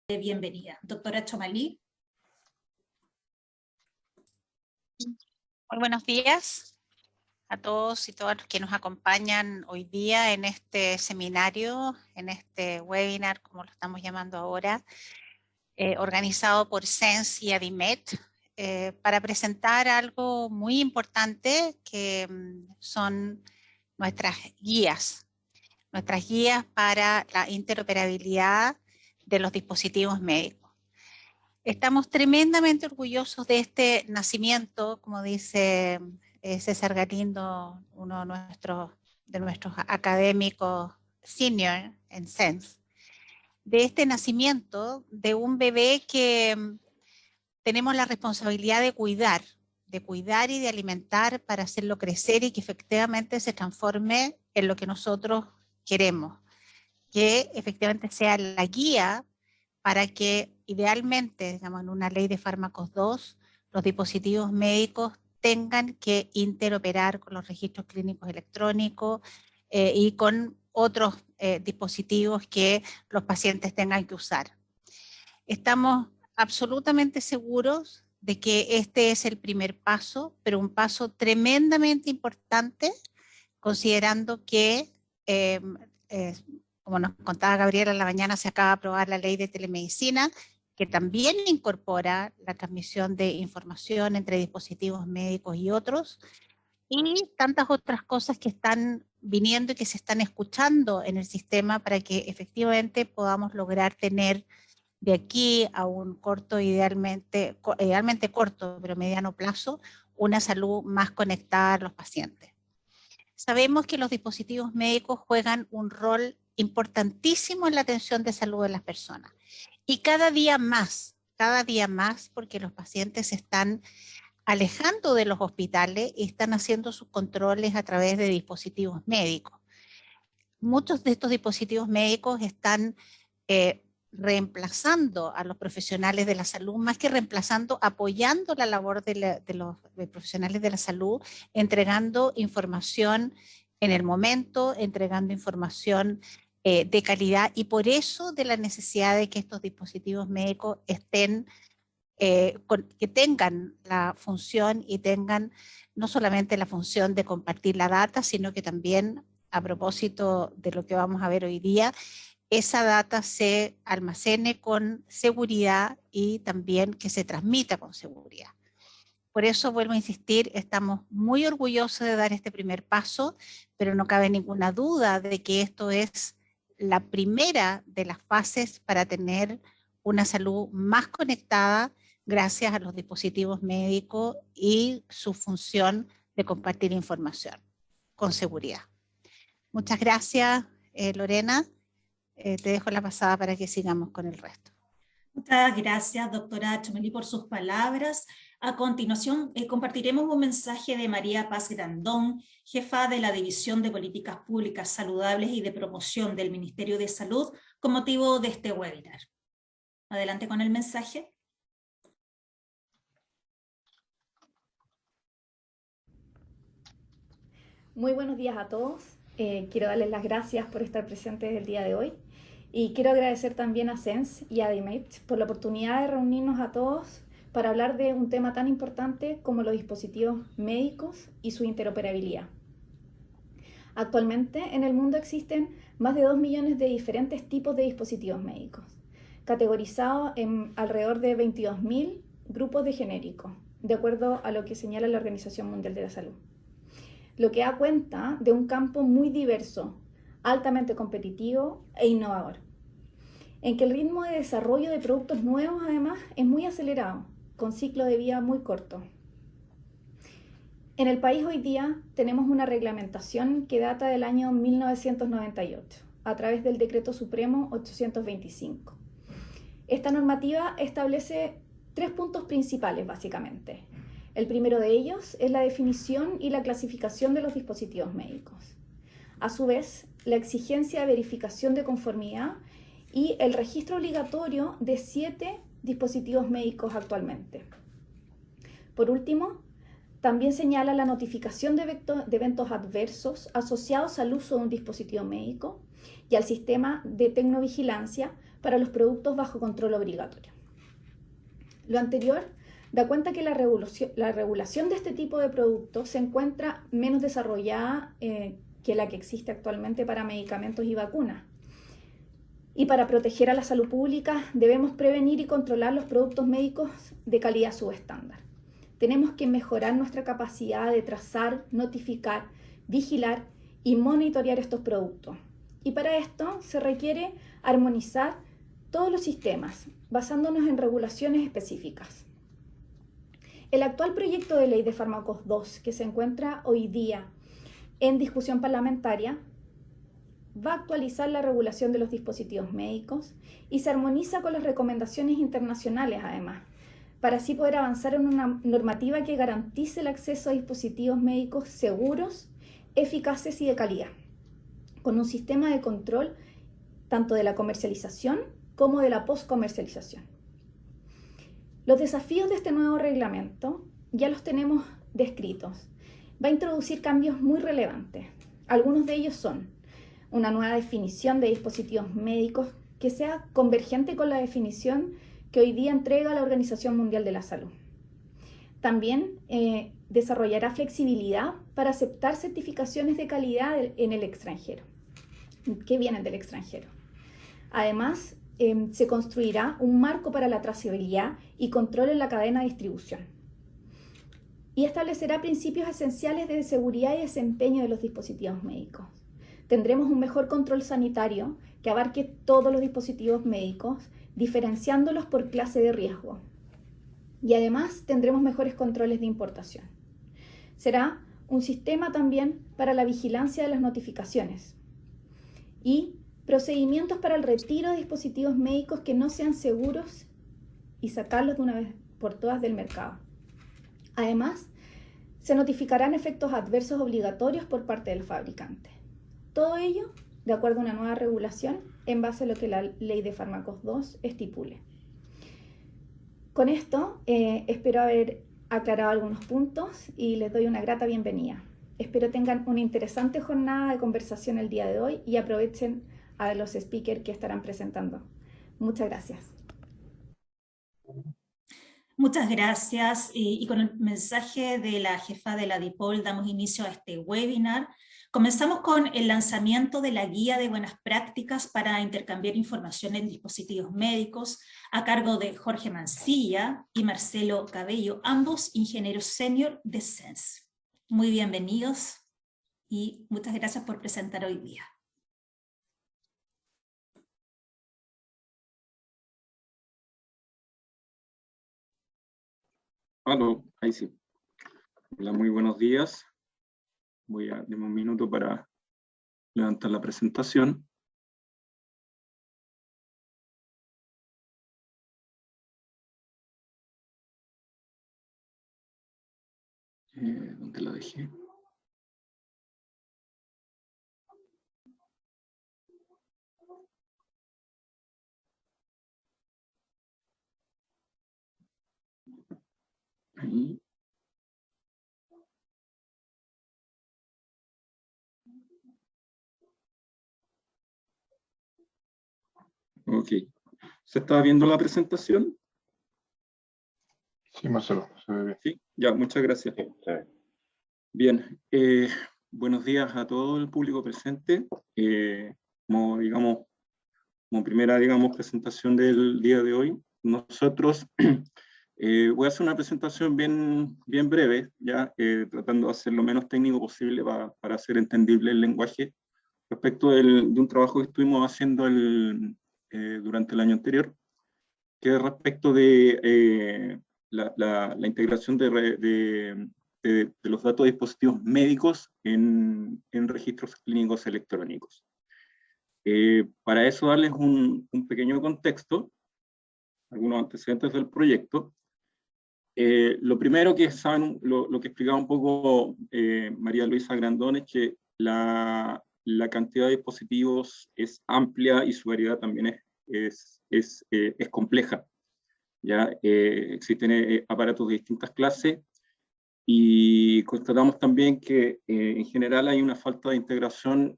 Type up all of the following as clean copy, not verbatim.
Bienvenida. Doctora Chomalí. Muy buenos días a todos y todas los que nos acompañan hoy día en este seminario, en este webinar, como lo estamos llamando ahora, organizado por SENS y ADIMET, para presentar algo muy importante que son nuestras guías para la interoperabilidad de los dispositivos médicos. Estamos tremendamente orgullosos de este nacimiento, como dice César Galindo, uno de nuestros académicos senior en SENS, de este nacimiento de un bebé que tenemos la responsabilidad de cuidar y de alimentar para hacerlo crecer y que efectivamente se transforme en lo que nosotros queremos, que efectivamente sea la guía para que idealmente, digamos, en una ley de fármacos 2, los dispositivos médicos tengan que interoperar con los registros clínicos electrónicos y con otros dispositivos que los pacientes tengan que usar. Estamos absolutamente seguros de que este es el primer paso, pero un paso tremendamente importante, considerando que como nos contaba Gabriela en la mañana, se acaba de aprobar la ley de telemedicina, que también incorpora la transmisión de información entre dispositivos médicos y otros, y tantas otras cosas que están viniendo y que se están escuchando en el sistema para que efectivamente podamos lograr tener de aquí a un corto, idealmente corto, pero mediano plazo, una salud más conectada a los pacientes. Sabemos que los dispositivos médicos juegan un rol importantísimo en la atención de salud de las personas. Y cada día más, porque los pacientes se están alejando de los hospitales y están haciendo sus controles a través de dispositivos médicos. Muchos de estos dispositivos médicos están reemplazando a los profesionales de la salud, más que reemplazando, apoyando la labor de los profesionales de la salud, entregando información en el momento, entregando información de calidad, y por eso de la necesidad de que estos dispositivos médicos estén, que tengan la función y tengan no solamente la función de compartir la data, sino que también, a propósito de lo que vamos a ver hoy día, esa data se almacene con seguridad y también que se transmita con seguridad. Por eso, vuelvo a insistir, estamos muy orgullosos de dar este primer paso, pero no cabe ninguna duda de que esto es la primera de las fases para tener una salud más conectada gracias a los dispositivos médicos y su función de compartir información con seguridad. Muchas gracias, Lorena. Te dejo la pasada para que sigamos con el resto. Muchas gracias, doctora Chomalí, por sus palabras. A continuación, compartiremos un mensaje de María Paz Grandón, jefa de la División de Políticas Públicas Saludables y de Promoción del Ministerio de Salud, con motivo de este webinar. Adelante con el mensaje. Muy buenos días a todos. Quiero darles las gracias por estar presentes el día de hoy. Y quiero agradecer también a SENS y a ADIMET por la oportunidad de reunirnos a todos para hablar de un tema tan importante como los dispositivos médicos y su interoperabilidad. Actualmente en el mundo existen más de 2 millones de diferentes tipos de dispositivos médicos, categorizados en alrededor de 22.000 grupos de genéricos, de acuerdo a lo que señala la Organización Mundial de la Salud. Lo que da cuenta de un campo muy diverso, altamente competitivo e innovador, en que el ritmo de desarrollo de productos nuevos además es muy acelerado, con ciclo de vida muy corto. En el país hoy día tenemos una reglamentación que data del año 1998, a través del Decreto Supremo 825. Esta normativa establece 3 puntos principales básicamente. El primero de ellos es la definición y la clasificación de los dispositivos médicos. A su vez, la exigencia de verificación de conformidad y el registro obligatorio de 7 dispositivos médicos actualmente. Por último, también señala la notificación de eventos adversos asociados al uso de un dispositivo médico y al sistema de tecnovigilancia para los productos bajo control obligatorio. Lo anterior da cuenta que la regulación de este tipo de productos se encuentra menos desarrollada que la que existe actualmente para medicamentos y vacunas. Y para proteger a la salud pública debemos prevenir y controlar los productos médicos de calidad subestándar. Tenemos que mejorar nuestra capacidad de trazar, notificar, vigilar y monitorear estos productos. Y para esto se requiere armonizar todos los sistemas, basándonos en regulaciones específicas. El actual proyecto de ley de fármacos 2, que se encuentra hoy día en discusión parlamentaria, va a actualizar la regulación de los dispositivos médicos y se armoniza con las recomendaciones internacionales además, para así poder avanzar en una normativa que garantice el acceso a dispositivos médicos seguros, eficaces y de calidad, con un sistema de control tanto de la comercialización como de la postcomercialización. Los desafíos de este nuevo reglamento ya los tenemos descritos. Va a introducir cambios muy relevantes. Algunos de ellos son una nueva definición de dispositivos médicos que sea convergente con la definición que hoy día entrega la Organización Mundial de la Salud. También desarrollará flexibilidad para aceptar certificaciones de calidad en el extranjero, que vienen del extranjero. Además, se construirá un marco para la trazabilidad y control en la cadena de distribución. Y establecerá principios esenciales de seguridad y desempeño de los dispositivos médicos. Tendremos un mejor control sanitario que abarque todos los dispositivos médicos, diferenciándolos por clase de riesgo. Y además tendremos mejores controles de importación. Será un sistema también para la vigilancia de las notificaciones y procedimientos para el retiro de dispositivos médicos que no sean seguros y sacarlos de una vez por todas del mercado. Además, se notificarán efectos adversos obligatorios por parte del fabricante. Todo ello de acuerdo a una nueva regulación en base a lo que la Ley de Fármacos 2 estipule. Con esto espero haber aclarado algunos puntos y les doy una grata bienvenida. Espero tengan una interesante jornada de conversación el día de hoy y aprovechen a los speakers que estarán presentando. Muchas gracias. Muchas gracias. Y con el mensaje de la jefa de la DIPOL damos inicio a este webinar. Comenzamos con el lanzamiento de la guía de buenas prácticas para intercambiar información en dispositivos médicos a cargo de Jorge Mancilla y Marcelo Cabello, ambos ingenieros senior de SENS. Muy bienvenidos y muchas gracias por presentar hoy día. Aló, ahí sí. Hola, muy buenos días. Voy a darme un minuto para levantar la presentación. ¿Dónde la dejé? Ahí. Ok. ¿Se está viendo la presentación? Sí, Marcelo, se ve bien. Sí, ya, muchas gracias. Sí, se ve. Bien, buenos días a todo el público presente. Como primera, presentación del día de hoy, nosotros voy a hacer una presentación bien breve, ya tratando de hacer lo menos técnico posible para hacer entendible el lenguaje, respecto de un trabajo que estuvimos haciendo durante el año anterior, que es respecto de la integración de los datos de dispositivos médicos en registros clínicos electrónicos. Para eso darles un pequeño contexto, algunos antecedentes del proyecto. Lo primero que saben, lo que explicaba un poco María Luisa Grandón, es que la cantidad de dispositivos es amplia y su variedad también es compleja. ¿Ya? Existen aparatos de distintas clases y constatamos también que en general hay una falta de integración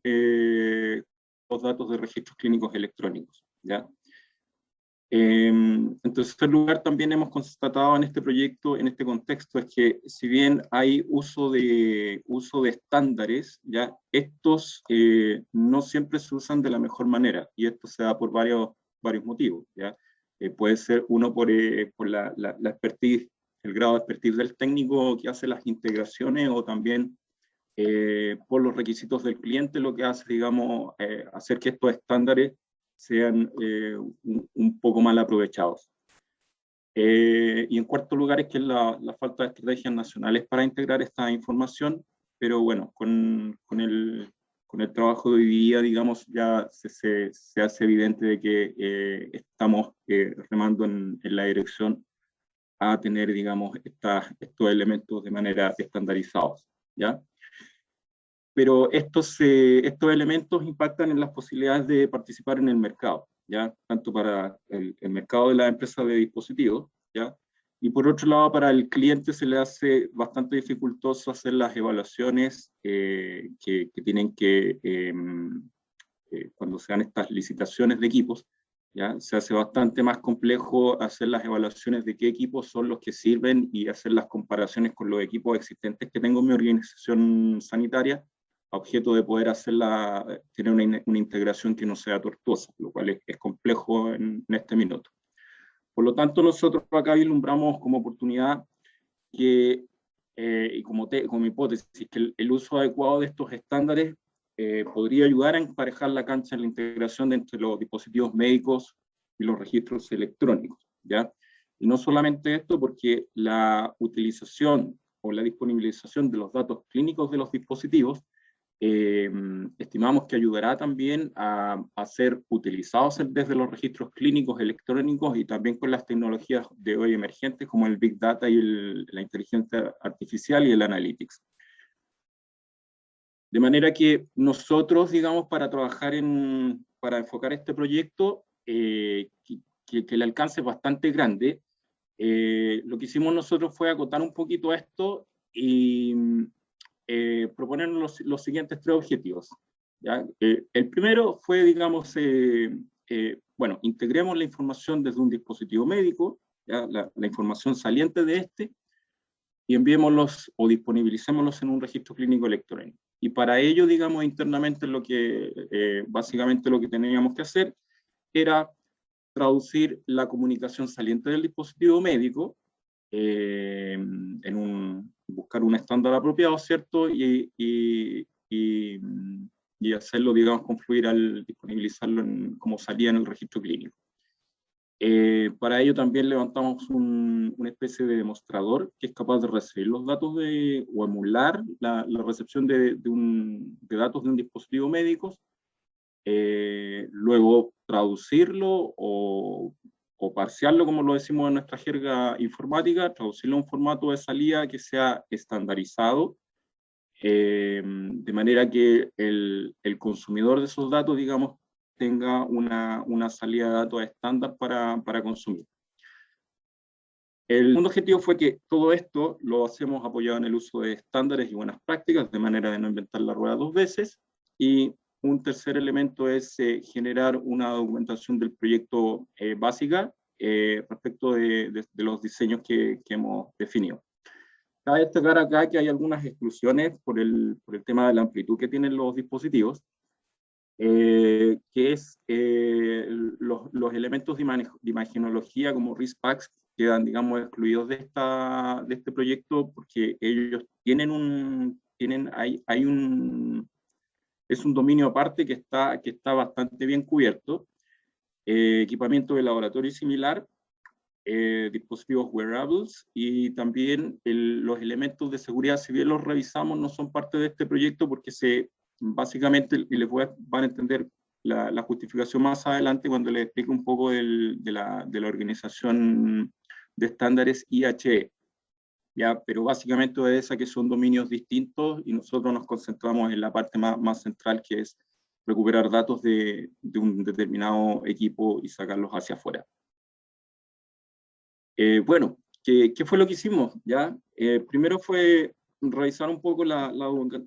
los datos de registros clínicos electrónicos, ¿ya? En tercer lugar, también hemos constatado en este proyecto, en este contexto, es que si bien hay uso de estándares, ya estos no siempre se usan de la mejor manera, y esto se da por varios motivos, ¿ya? Puede ser uno por la expertise, el grado de expertise del técnico que hace las integraciones, o también por los requisitos del cliente, lo que hace, digamos, hacer que estos estándares sean un poco mal aprovechados. Y en cuarto lugar es que la falta de estrategias nacionales para integrar esta información, pero bueno, con el trabajo de hoy día, digamos, ya se hace evidente de que estamos remando en la dirección a tener, digamos, estos elementos de manera estandarizados, ¿ya? Pero estos elementos impactan en las posibilidades de participar en el mercado, ¿ya? Tanto para el mercado de la empresa de dispositivos, ¿ya? Y por otro lado, para el cliente se le hace bastante dificultoso hacer las evaluaciones que tienen que, cuando se dan estas licitaciones de equipos, ¿ya? Se hace bastante más complejo hacer las evaluaciones de qué equipos son los que sirven y hacer las comparaciones con los equipos existentes que tengo en mi organización sanitaria, a objeto de poder tener una integración que no sea tortuosa, lo cual es complejo en este minuto. Por lo tanto, nosotros acá vislumbramos como oportunidad que, y como hipótesis, que el uso adecuado de estos estándares podría ayudar a emparejar la cancha en la integración entre los dispositivos médicos y los registros electrónicos, ¿ya? Y no solamente esto, porque la utilización o la disponibilización de los datos clínicos de los dispositivos estimamos que ayudará también a ser utilizados desde los registros clínicos electrónicos, y también con las tecnologías de hoy emergentes como el Big Data y la inteligencia artificial y el Analytics. De manera que nosotros, digamos, para enfocar este proyecto, que el alcance es bastante grande, lo que hicimos nosotros fue acotar un poquito esto y proponer los siguientes tres objetivos, ¿ya? El primero fue, digamos, bueno, integremos la información desde un dispositivo médico, ¿ya? La información saliente de este, y enviémoslos o disponibilicémoslos en un registro clínico electrónico. Y para ello, digamos, internamente básicamente lo que teníamos que hacer era traducir la comunicación saliente del dispositivo médico, buscar un estándar apropiado, ¿cierto? Y hacerlo, digamos, confluir al disponibilizarlo como salía en el registro clínico. Para ello también levantamos una especie de demostrador que es capaz de recibir los datos o emular la recepción de datos de un dispositivo médico, luego traducirlo o parciarlo, como lo decimos en nuestra jerga informática, traducirlo a un formato de salida que sea estandarizado, de manera que el consumidor de esos datos, digamos, tenga una salida de datos estándar para consumir. El segundo objetivo fue que todo esto lo hacemos apoyado en el uso de estándares y buenas prácticas, de manera de no inventar la rueda dos veces. Y un tercer elemento es generar una documentación del proyecto básica respecto de los diseños que hemos definido. Cabe destacar acá que hay algunas exclusiones por el tema de la amplitud que tienen los dispositivos, que es los elementos de imagenología como RISPACs quedan, digamos, excluidos de este proyecto, porque ellos tienen es un dominio aparte que está bastante bien cubierto, equipamiento de laboratorio similar, dispositivos wearables, y también los elementos de seguridad, si bien los revisamos, no son parte de este proyecto, porque básicamente, y van a entender la justificación más adelante cuando les explique un poco de la organización de estándares IHE, ¿ya? Pero básicamente es esa, que son dominios distintos, y nosotros nos concentramos en la parte más central, que es recuperar datos de un determinado equipo y sacarlos hacia afuera. Bueno, ¿qué fue lo que hicimos? ¿Ya? Primero fue revisar un poco la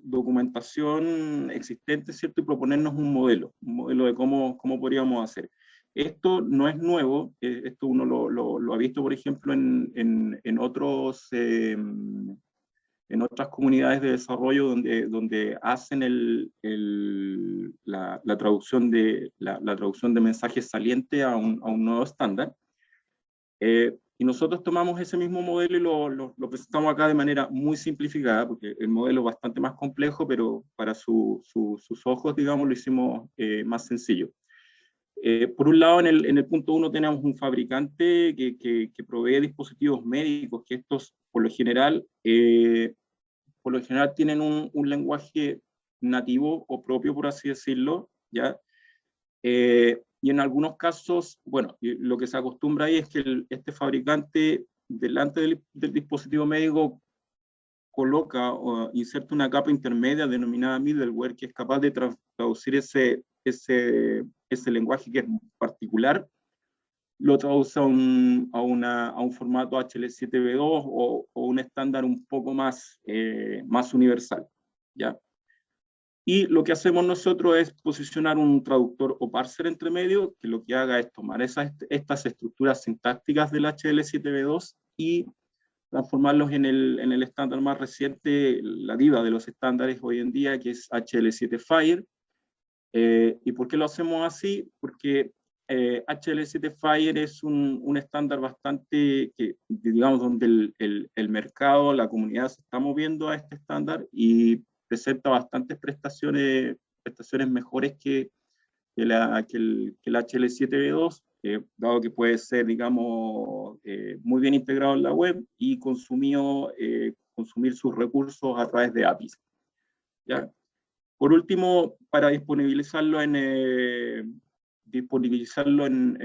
documentación existente, ¿cierto? Y proponernos un modelo de cómo podríamos hacer. Esto no es nuevo, esto uno lo ha visto, por ejemplo, en otras comunidades de desarrollo donde hacen la traducción de mensajes salientes a un nuevo estándar. Y nosotros tomamos ese mismo modelo y lo presentamos acá de manera muy simplificada, porque el modelo es bastante más complejo, pero para sus ojos, digamos, lo hicimos más sencillo. Por un lado, en el punto 1 tenemos un fabricante que provee dispositivos médicos, que estos, por lo general tienen un lenguaje nativo o propio, por así decirlo, ¿ya? Y en algunos casos, bueno, lo que se acostumbra ahí es que este fabricante, delante del dispositivo médico, coloca o inserta una capa intermedia denominada middleware, que es capaz de traducir ese lenguaje que es particular, lo traduce a un formato HL7V2 o un estándar un poco más universal, ¿ya? Y lo que hacemos nosotros es posicionar un traductor o parser entre medio, que lo que haga es tomar estas estructuras sintácticas del HL7V2 y transformarlos en el estándar más reciente, la diva de los estándares hoy en día, que es HL7 Fire. ¿Y por qué lo hacemos así? Porque HL7 Fire es un estándar bastante, digamos, donde el mercado, la comunidad se está moviendo a este estándar y presenta bastantes prestaciones mejores que el HL7V2, dado que puede ser, digamos, muy bien integrado en la web y consumir sus recursos a través de APIs, ¿ya? Por último, para disponibilizarlo en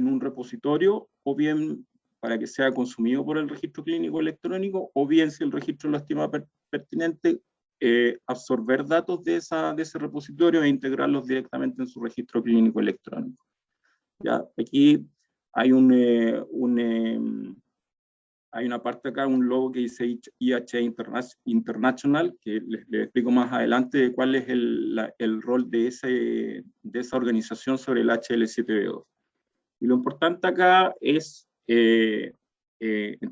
un repositorio, o bien para que sea consumido por el registro clínico electrónico, o bien, si el registro lo estima pertinente, absorber datos de ese repositorio e integrarlos directamente en su registro clínico electrónico. ¿Ya? Aquí hay hay una parte acá, un logo que dice IHE International, que les explico más adelante de cuál es el rol de esa organización sobre el HL7V2. Y lo importante acá es, en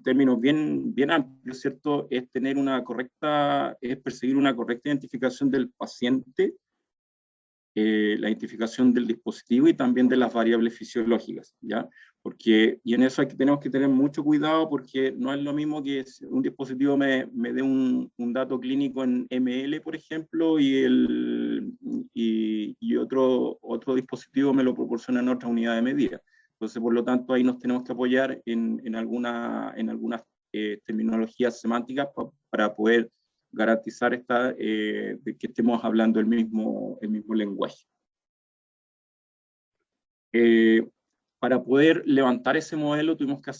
términos bien amplios, ¿cierto?, es perseguir una correcta identificación del paciente, la identificación del dispositivo y también de las variables fisiológicas, ¿ya? Y en eso tenemos que tener mucho cuidado, porque no es lo mismo que un dispositivo me dé un dato clínico en ml, por ejemplo, y otro dispositivo me lo proporciona en otra unidad de medida. Entonces, por lo tanto, ahí nos tenemos que apoyar en algunas terminologías semánticas para poder garantizar de que estemos hablando el mismo lenguaje. Para poder levantar ese modelo tuvimos que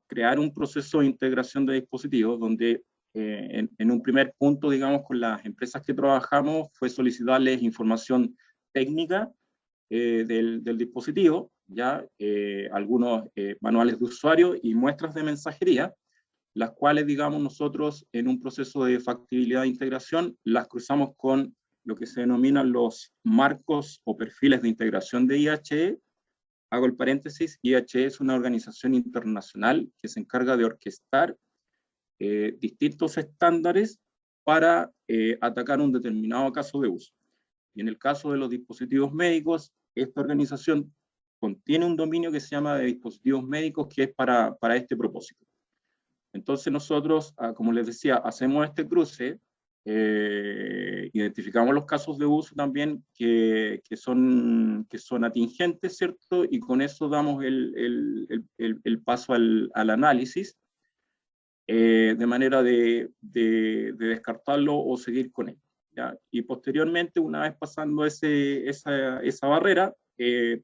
crear un proceso de integración de dispositivos, donde en un primer punto, digamos, con las empresas que trabajamos, fue solicitarles información técnica del dispositivo, ya algunos manuales de usuario y muestras de mensajería, las cuales, digamos, nosotros en un proceso de factibilidad de integración las cruzamos con lo que se denominan los marcos o perfiles de integración de IHE. Hago el paréntesis: IHE es una organización internacional que se encarga de orquestar distintos estándares para atacar un determinado caso de uso. Y en el caso de los dispositivos médicos, esta organización contiene un dominio que se llama de dispositivos médicos, que es para este propósito. Entonces nosotros, como les decía, hacemos este cruce, identificamos los casos de uso también que son atingentes, ¿cierto? Y con eso damos el paso al análisis, de manera de descartarlo o seguir con él, ¿ya? Y posteriormente, una vez pasando esa barrera,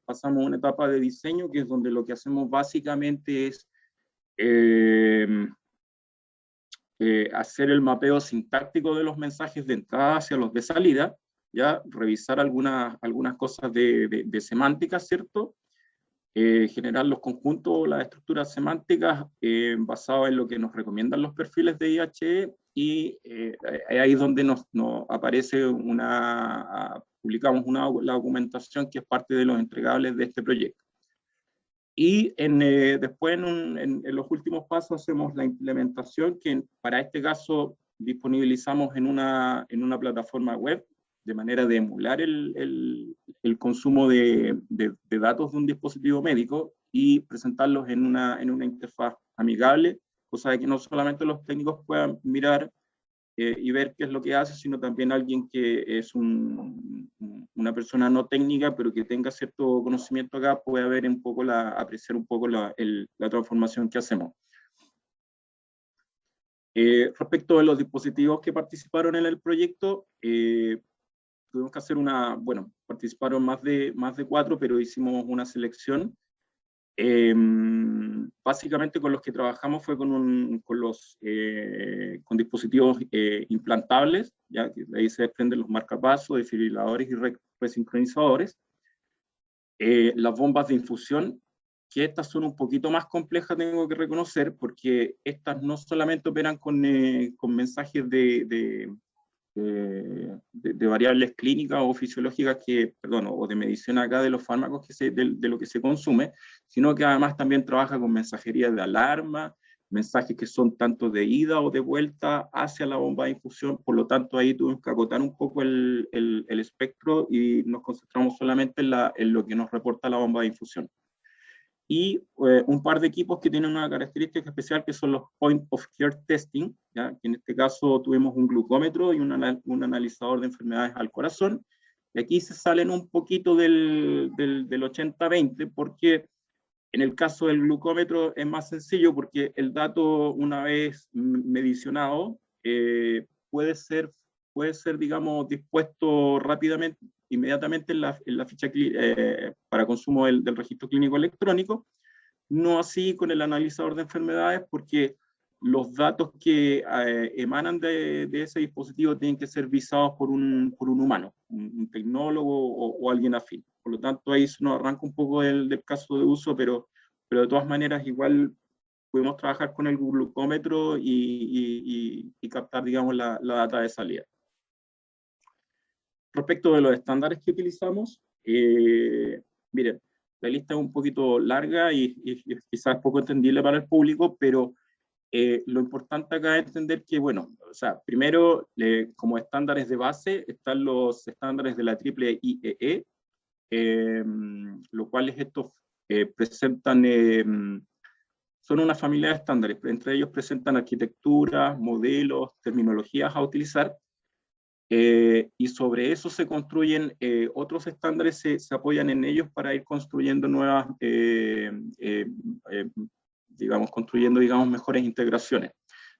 pasamos a una etapa de diseño, que es donde lo que hacemos básicamente es hacer el mapeo sintáctico de los mensajes de entrada hacia los de salida, ya revisar algunas cosas de semántica, ¿cierto? Generar los conjuntos, las estructuras semánticas basadas en lo que nos recomiendan los perfiles de IHE, y ahí es donde nos aparece una publicamos la documentación que es parte de los entregables de este proyecto. Y después en los últimos pasos hacemos la implementación, que para este caso disponibilizamos en una plataforma web, de manera de emular el consumo de datos de un dispositivo médico y presentarlos en una interfaz amigable, cosa de que no solamente los técnicos puedan mirar y ver qué es lo que hace, sino también alguien que es una persona no técnica, pero que tenga cierto conocimiento acá, puede ver un poco apreciar un poco la transformación que hacemos. Respecto de los dispositivos que participaron en el proyecto, tuvimos que hacer participaron más de 4, pero hicimos una selección. Básicamente con los que trabajamos fue con dispositivos implantables, ya que de ahí se desprenden los marcapasos, desfibriladores y resincronizadores. Las bombas de infusión, que estas son un poquito más complejas, tengo que reconocer, porque estas no solamente operan con mensajes de variables clínicas o fisiológicas o de medición acá de los fármacos de lo que se consume, sino que además también trabaja con mensajería de alarma, mensajes que son tanto de ida o de vuelta hacia la bomba de infusión. Por lo tanto ahí tuvimos que acotar un poco el espectro y nos concentramos solamente en lo que nos reporta la bomba de infusión. Y un par de equipos que tienen una característica especial, que son los Point of Care Testing, ¿ya? Que en este caso tuvimos un glucómetro y un analizador de enfermedades al corazón, y aquí se salen un poquito del 80-20, porque en el caso del glucómetro es más sencillo, porque el dato, una vez medicionado, puede ser, digamos, dispuesto rápidamente, inmediatamente en la ficha para consumo del registro clínico electrónico, no así con el analizador de enfermedades, porque los datos que emanan de ese dispositivo tienen que ser visados por un humano, un tecnólogo o alguien afín. Por lo tanto, ahí se nos arranca un poco del caso de uso, pero de todas maneras igual pudimos trabajar con el glucómetro y captar, digamos, la data de salida. Respecto de los estándares que utilizamos, miren, la lista es un poquito larga y quizás poco entendible para el público, pero lo importante acá es entender que, primero, como estándares de base, están los estándares de la triple IEE, lo cual estos presentan, son una familia de estándares, entre ellos presentan arquitecturas, modelos, terminologías a utilizar, y sobre eso se construyen otros estándares, se apoyan en ellos para ir construyendo nuevas, construyendo mejores integraciones,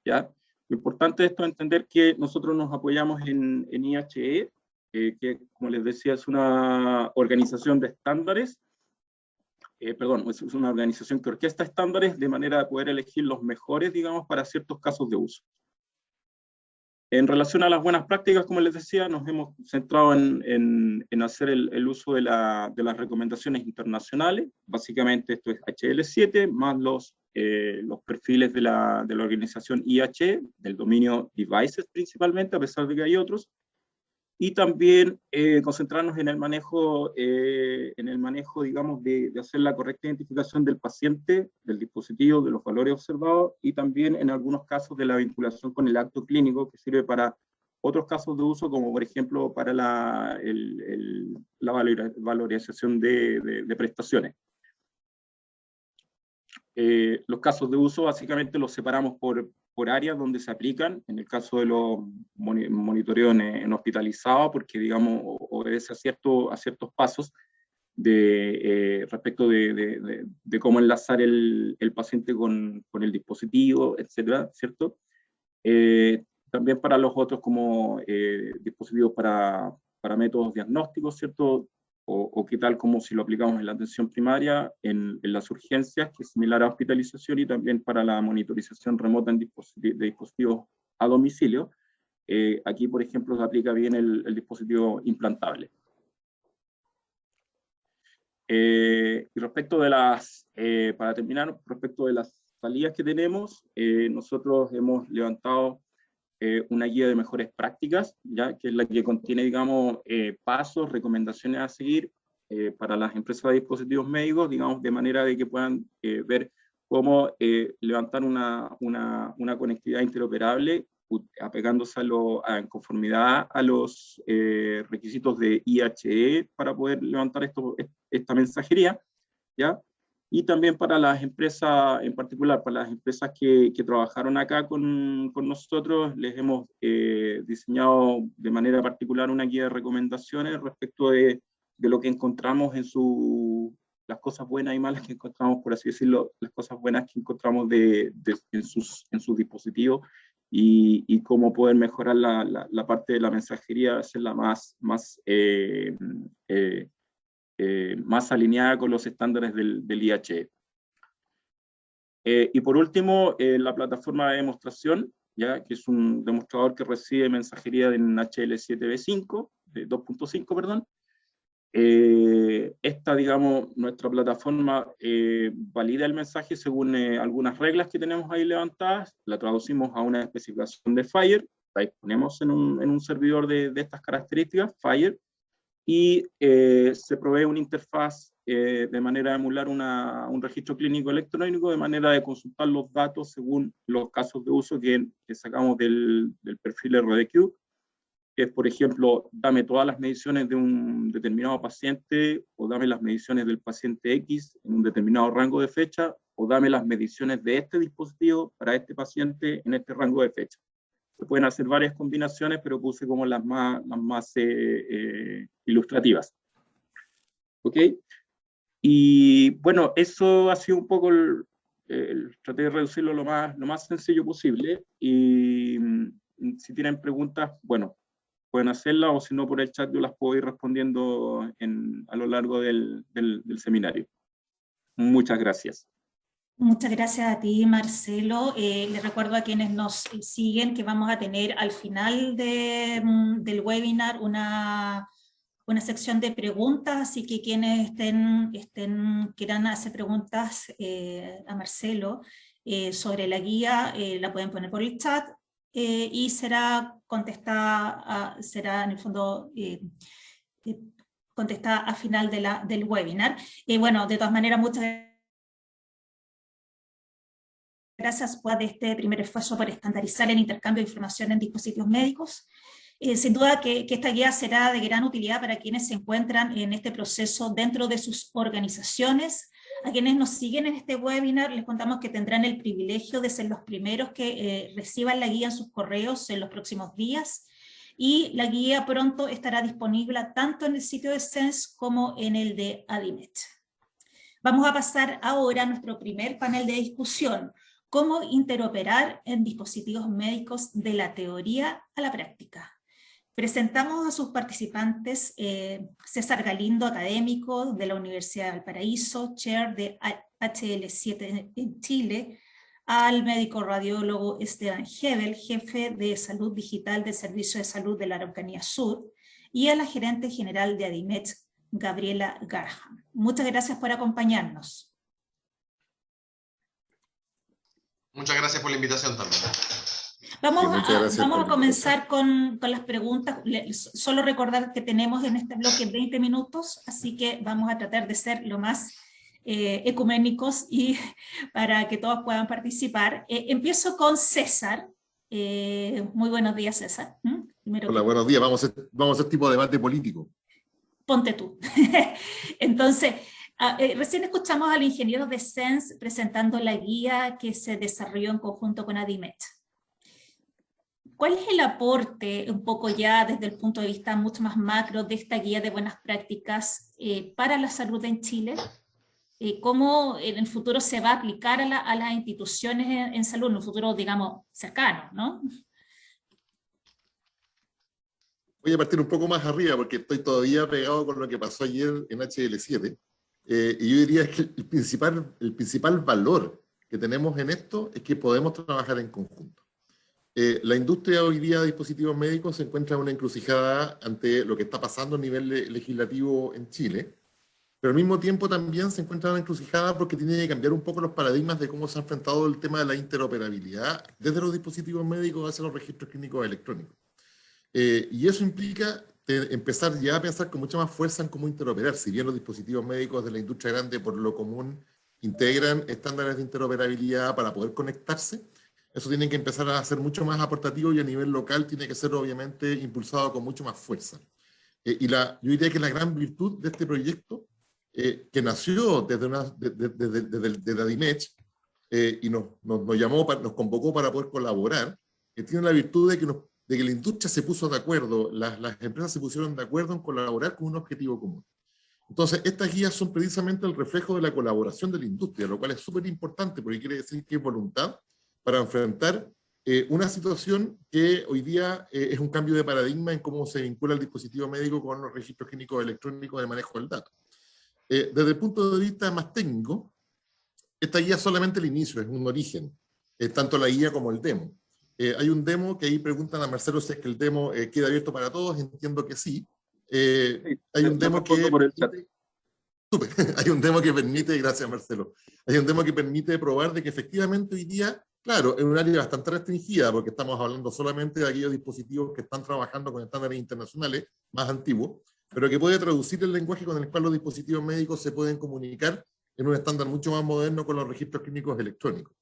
¿ya? Lo importante de esto es entender que nosotros nos apoyamos en IHE, que, como les decía, es una organización de estándares, es una organización que orquesta estándares de manera de poder elegir los mejores, digamos, para ciertos casos de uso. En relación a las buenas prácticas, como les decía, nos hemos centrado en hacer el uso de las recomendaciones internacionales. Básicamente esto es HL7, más los perfiles de la organización IHE, del dominio devices principalmente, a pesar de que hay otros. Y también concentrarnos en el manejo, digamos, de hacer la correcta identificación del paciente, del dispositivo, de los valores observados, y también en algunos casos de la vinculación con el acto clínico, que sirve para otros casos de uso, como por ejemplo para la valorización de prestaciones. Los casos de uso básicamente los separamos por áreas donde se aplican, en el caso de los monitoreos en hospitalizados, porque, digamos, obedece a ciertos pasos respecto de cómo enlazar el paciente con el dispositivo, etcétera, ¿cierto? También para los otros como dispositivos para métodos diagnósticos, ¿cierto? O qué tal como si lo aplicamos en la atención primaria, en las urgencias, que es similar a hospitalización, y también para la monitorización remota de dispositivos a domicilio. Aquí, por ejemplo, se aplica bien el dispositivo implantable. Y respecto de para terminar, respecto de las salidas que tenemos, nosotros hemos levantado una guía de mejores prácticas, ¿ya? Que es la que contiene, digamos, pasos, recomendaciones a seguir para las empresas de dispositivos médicos, digamos, de manera de que puedan ver cómo levantar una conectividad interoperable apegándose en conformidad a los requisitos de IHE para poder levantar esta mensajería, ¿ya? Y también para las empresas, en particular para las empresas que trabajaron acá con nosotros, les hemos diseñado de manera particular una guía de recomendaciones respecto de lo que encontramos en las cosas buenas y malas que encontramos, por así decirlo, las cosas buenas que encontramos en sus dispositivos, y cómo poder mejorar la parte de la mensajería, hacerla más alineada con los estándares del IHE. Y por último, la plataforma de demostración, ¿ya? Que es un demostrador que recibe mensajería en HL7V5, de 2.5, perdón. Digamos, nuestra plataforma valida el mensaje según algunas reglas que tenemos ahí levantadas, la traducimos a una especificación de FHIR, la disponemos en un servidor de estas características, FHIR, y se provee una interfaz de manera de emular un registro clínico electrónico, de manera de consultar los datos según los casos de uso que sacamos del perfil RDQ, que es, por ejemplo, dame todas las mediciones de un determinado paciente, o dame las mediciones del paciente X en un determinado rango de fecha, o dame las mediciones de este dispositivo para este paciente en este rango de fecha. Se pueden hacer varias combinaciones, pero puse como las más ilustrativas. ¿Ok? Y bueno, eso ha sido un poco traté de reducirlo lo más sencillo posible, y si tienen preguntas, bueno, pueden hacerlas, o si no por el chat yo las puedo ir respondiendo a lo largo del seminario. Muchas gracias. Muchas gracias a ti, Marcelo. Les recuerdo a quienes nos siguen que vamos a tener al final del webinar una sección de preguntas, así que quienes quieran hacer preguntas a Marcelo sobre la guía, la pueden poner por el chat, y será contestada, será en el fondo contestada al final del webinar. Bueno, de todas maneras, muchas gracias por este primer esfuerzo por estandarizar el intercambio de información en dispositivos médicos. Sin duda que esta guía será de gran utilidad para quienes se encuentran en este proceso dentro de sus organizaciones. A quienes nos siguen en este webinar les contamos que tendrán el privilegio de ser los primeros que reciban la guía en sus correos en los próximos días, y la guía pronto estará disponible tanto en el sitio de SENS como en el de ADIMET. Vamos a pasar ahora a nuestro primer panel de discusión: cómo interoperar en dispositivos médicos de la teoría a la práctica. Presentamos a sus participantes: César Galindo, académico de la Universidad de Valparaíso, chair de HL7 en Chile; al médico radiólogo Esteban Hebel, jefe de salud digital del Servicio de Salud de la Araucanía Sur; y a la gerente general de ADIMET, Gabriela Garham. Muchas gracias por acompañarnos. Muchas gracias por la invitación también. Vamos a comenzar con las preguntas. Solo recordar que tenemos en este bloque 20 minutos, así que vamos a tratar de ser lo más ecuménicos y para que todos puedan participar. Empiezo con César. Muy buenos días, César. Hola, buenos días. Vamos a hacer tipo de debate político. Ponte tú. Entonces, recién escuchamos al ingeniero de SENS presentando la guía que se desarrolló en conjunto con ADIMET. ¿Cuál es el aporte, un poco ya desde el punto de vista mucho más macro, de esta guía de buenas prácticas para la salud en Chile? ¿Cómo en el futuro se va a aplicar a las instituciones en salud, en un futuro, digamos, cercano, ¿no? Voy a partir un poco más arriba porque estoy todavía pegado con lo que pasó ayer en HL7. Y yo diría que el principal valor que tenemos en esto es que podemos trabajar en conjunto. La industria hoy día de dispositivos médicos se encuentra en una encrucijada ante lo que está pasando a nivel legislativo en Chile, pero al mismo tiempo también se encuentra en la encrucijada porque tiene que cambiar un poco los paradigmas de cómo se ha enfrentado el tema de la interoperabilidad desde los dispositivos médicos hacia los registros clínicos electrónicos. Y eso implica empezar ya a pensar con mucha más fuerza en cómo interoperar. Si bien los dispositivos médicos de la industria grande por lo común integran estándares de interoperabilidad para poder conectarse, eso tiene que empezar a ser mucho más aportativo y a nivel local tiene que ser obviamente impulsado con mucho más fuerza. Yo diría que la gran virtud de este proyecto, que nació desde Adimech, y nos llamó, nos convocó para poder colaborar, tiene la virtud de que la industria se puso de acuerdo, las empresas se pusieron de acuerdo en colaborar con un objetivo común. Entonces, estas guías son precisamente el reflejo de la colaboración de la industria, lo cual es súper importante porque quiere decir que hay voluntad para enfrentar una situación que hoy día es un cambio de paradigma en cómo se vincula el dispositivo médico con los registros clínicos electrónicos de manejo del dato. Desde el punto de vista más técnico, esta guía es solamente el inicio, es un origen, tanto la guía como el demo. Hay un demo que ahí preguntan a Marcelo si es que el demo queda abierto para todos, entiendo que sí. Hay un demo que... por el chat. Hay un demo que permite, gracias Marcelo, hay un demo que permite probar de que efectivamente hoy día, claro, en un área bastante restringida, porque estamos hablando solamente de aquellos dispositivos que están trabajando con estándares internacionales más antiguos, pero que puede traducir el lenguaje con el cual los dispositivos médicos se pueden comunicar en un estándar mucho más moderno con los registros clínicos electrónicos.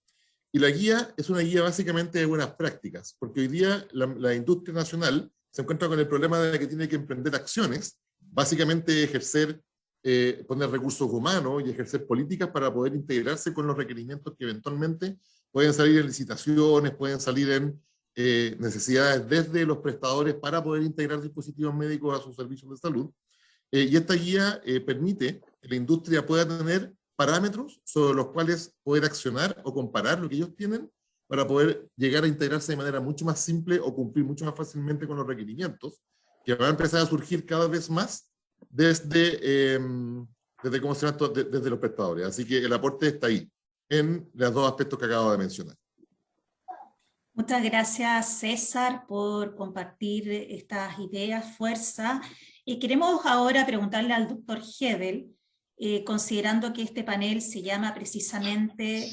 Y la guía es una guía básicamente de buenas prácticas, porque hoy día la industria nacional se encuentra con el problema de que tiene que emprender acciones, básicamente ejercer, poner recursos humanos y ejercer políticas para poder integrarse con los requerimientos que eventualmente pueden salir en licitaciones, pueden salir en necesidades desde los prestadores para poder integrar dispositivos médicos a sus servicios de salud. Y esta guía permite que la industria pueda tener parámetros sobre los cuales poder accionar o comparar lo que ellos tienen para poder llegar a integrarse de manera mucho más simple o cumplir mucho más fácilmente con los requerimientos que van a empezar a surgir cada vez más desde los prestadores. Así que el aporte está ahí, en los dos aspectos que acabo de mencionar. Muchas gracias, César, por compartir estas ideas, fuerza. Y queremos ahora preguntarle al doctor Hebel, considerando que este panel se llama precisamente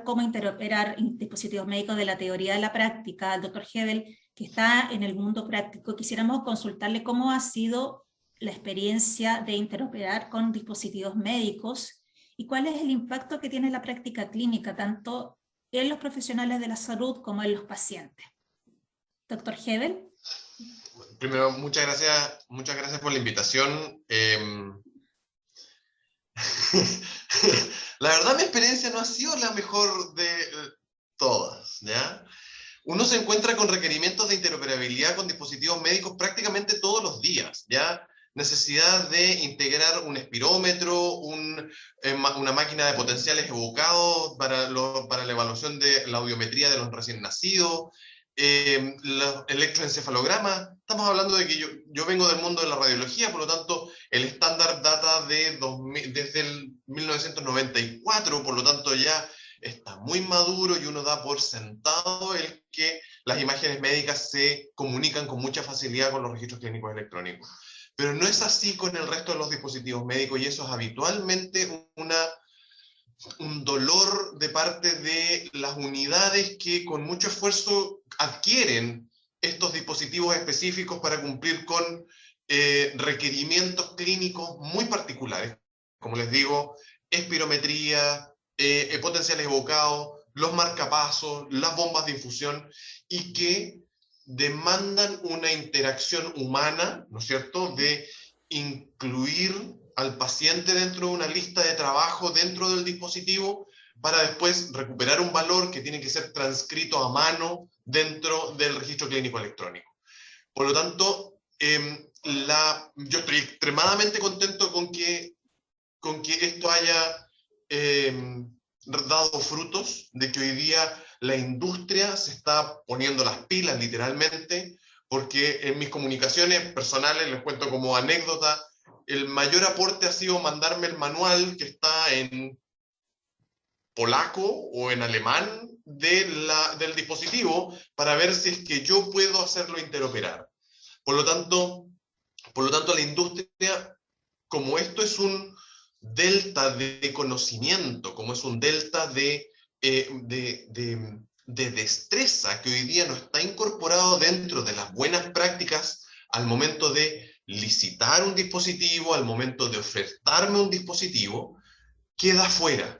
cómo interoperar dispositivos médicos de la teoría a la práctica, al doctor Hebel, que está en el mundo práctico, quisiéramos consultarle cómo ha sido la experiencia de interoperar con dispositivos médicos y cuál es el impacto que tiene la práctica clínica, tanto en los profesionales de la salud como en los pacientes. Doctor Hebel. Primero, muchas gracias por la invitación. La verdad, mi experiencia no ha sido la mejor de todas, ¿ya? Uno se encuentra con requerimientos de interoperabilidad con dispositivos médicos prácticamente todos los días, ¿ya? Necesidad de integrar un espirómetro, una máquina de potenciales evocados para la evaluación de la audiometría de los recién nacidos, el electroencefalograma. Estamos hablando de que yo vengo del mundo de la radiología, por lo tanto, el estándar data desde el 1994, por lo tanto ya está muy maduro y uno da por sentado el que las imágenes médicas se comunican con mucha facilidad con los registros clínicos electrónicos. Pero no es así con el resto de los dispositivos médicos y eso es habitualmente un dolor de parte de las unidades que con mucho esfuerzo adquieren estos dispositivos específicos para cumplir con requerimientos clínicos muy particulares. Como les digo, espirometría, potenciales evocados, los marcapasos, las bombas de infusión, y que demandan una interacción humana, ¿no es cierto?, de incluir al paciente dentro de una lista de trabajo dentro del dispositivo para después recuperar un valor que tiene que ser transcrito a mano dentro del registro clínico electrónico. Por lo tanto, yo estoy extremadamente contento con que esto haya dado frutos, de que hoy día la industria se está poniendo las pilas literalmente, porque en mis comunicaciones personales, les cuento como anécdota, el mayor aporte ha sido mandarme el manual que está en polaco o en alemán del dispositivo para ver si es que yo puedo hacerlo interoperar. Por lo tanto, la industria como esto es un delta de conocimiento, como es un delta de destreza que hoy día no está incorporado dentro de las buenas prácticas al momento de licitar un dispositivo, al momento de ofertarme un dispositivo, queda fuera.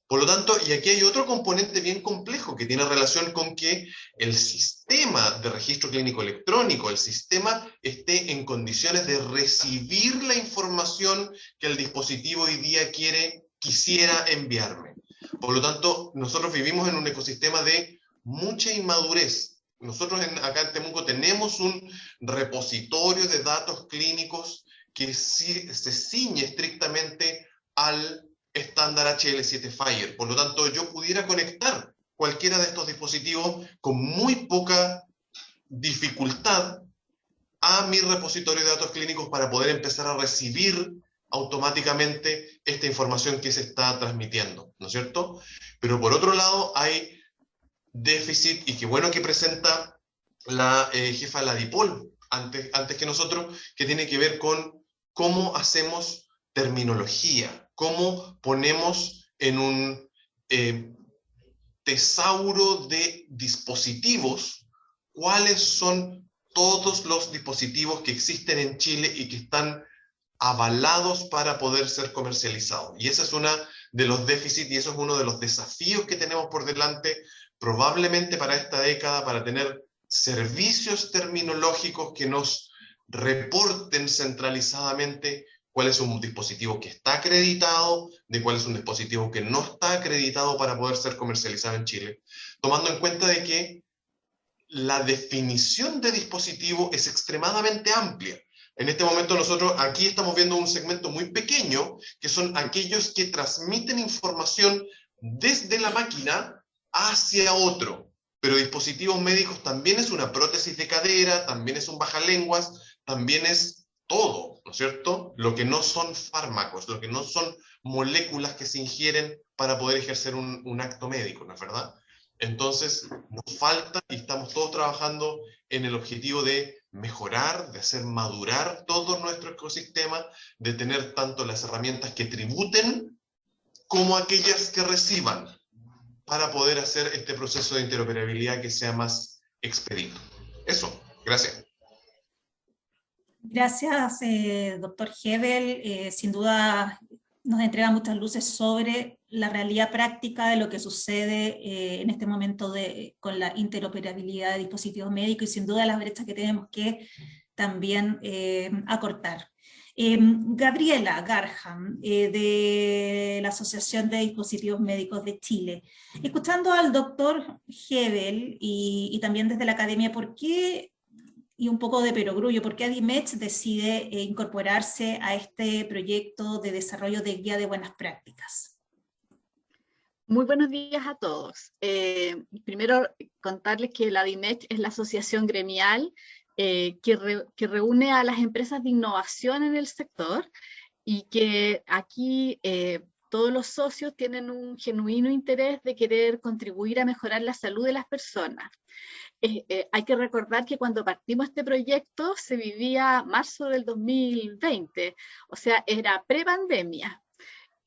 Por lo tanto, y aquí hay otro componente bien complejo que tiene relación con que el sistema de registro clínico electrónico, el sistema esté en condiciones de recibir la información que el dispositivo hoy día quisiera enviarme. Por lo tanto, nosotros vivimos en un ecosistema de mucha inmadurez. Nosotros acá en Temuco tenemos un repositorio de datos clínicos que se ciñe estrictamente al estándar HL7 FHIR. Por lo tanto, yo pudiera conectar cualquiera de estos dispositivos con muy poca dificultad a mi repositorio de datos clínicos para poder empezar a recibir automáticamente esta información que se está transmitiendo, ¿no es cierto? Pero por otro lado hay déficit, y qué bueno que presenta la jefa de la DIPOL antes que nosotros, que tiene que ver con cómo hacemos terminología, cómo ponemos en un tesauro de dispositivos cuáles son todos los dispositivos que existen en Chile y que están avalados para poder ser comercializados. Y ese es uno de los déficits y eso es uno de los desafíos que tenemos por delante, probablemente para esta década, para tener servicios terminológicos que nos reporten centralizadamente cuál es un dispositivo que está acreditado, de cuál es un dispositivo que no está acreditado para poder ser comercializado en Chile, tomando en cuenta de que la definición de dispositivo es extremadamente amplia. En este momento nosotros aquí estamos viendo un segmento muy pequeño, que son aquellos que transmiten información desde la máquina hacia otro. Pero dispositivos médicos también es una prótesis de cadera, también es un bajalenguas, también es todo, ¿no es cierto? Lo que no son fármacos, lo que no son moléculas que se ingieren para poder ejercer un acto médico, ¿no es verdad? Entonces, nos falta y estamos todos trabajando en el objetivo de mejorar, de hacer madurar todo nuestro ecosistema, de tener tanto las herramientas que tributen como aquellas que reciban, para poder hacer este proceso de interoperabilidad que sea más expedito. Eso, gracias. Gracias, doctor Hebel. Sin duda nos entrega muchas luces sobre la realidad práctica de lo que sucede en este momento con la interoperabilidad de dispositivos médicos y sin duda las brechas que tenemos que también acortar. Gabriela Garham, de la Asociación de Dispositivos Médicos de Chile. Escuchando al doctor Hebel y también desde la academia, ¿por qué, y un poco de perogrullo, por qué ADIMECH decide incorporarse a este proyecto de desarrollo de guía de buenas prácticas? Muy buenos días a todos. Primero contarles que la ADIMECH es la asociación gremial que reúne a las empresas de innovación en el sector y que aquí todos los socios tienen un genuino interés de querer contribuir a mejorar la salud de las personas. Hay que recordar que cuando partimos este proyecto se vivía marzo del 2020, o sea, era prepandemia.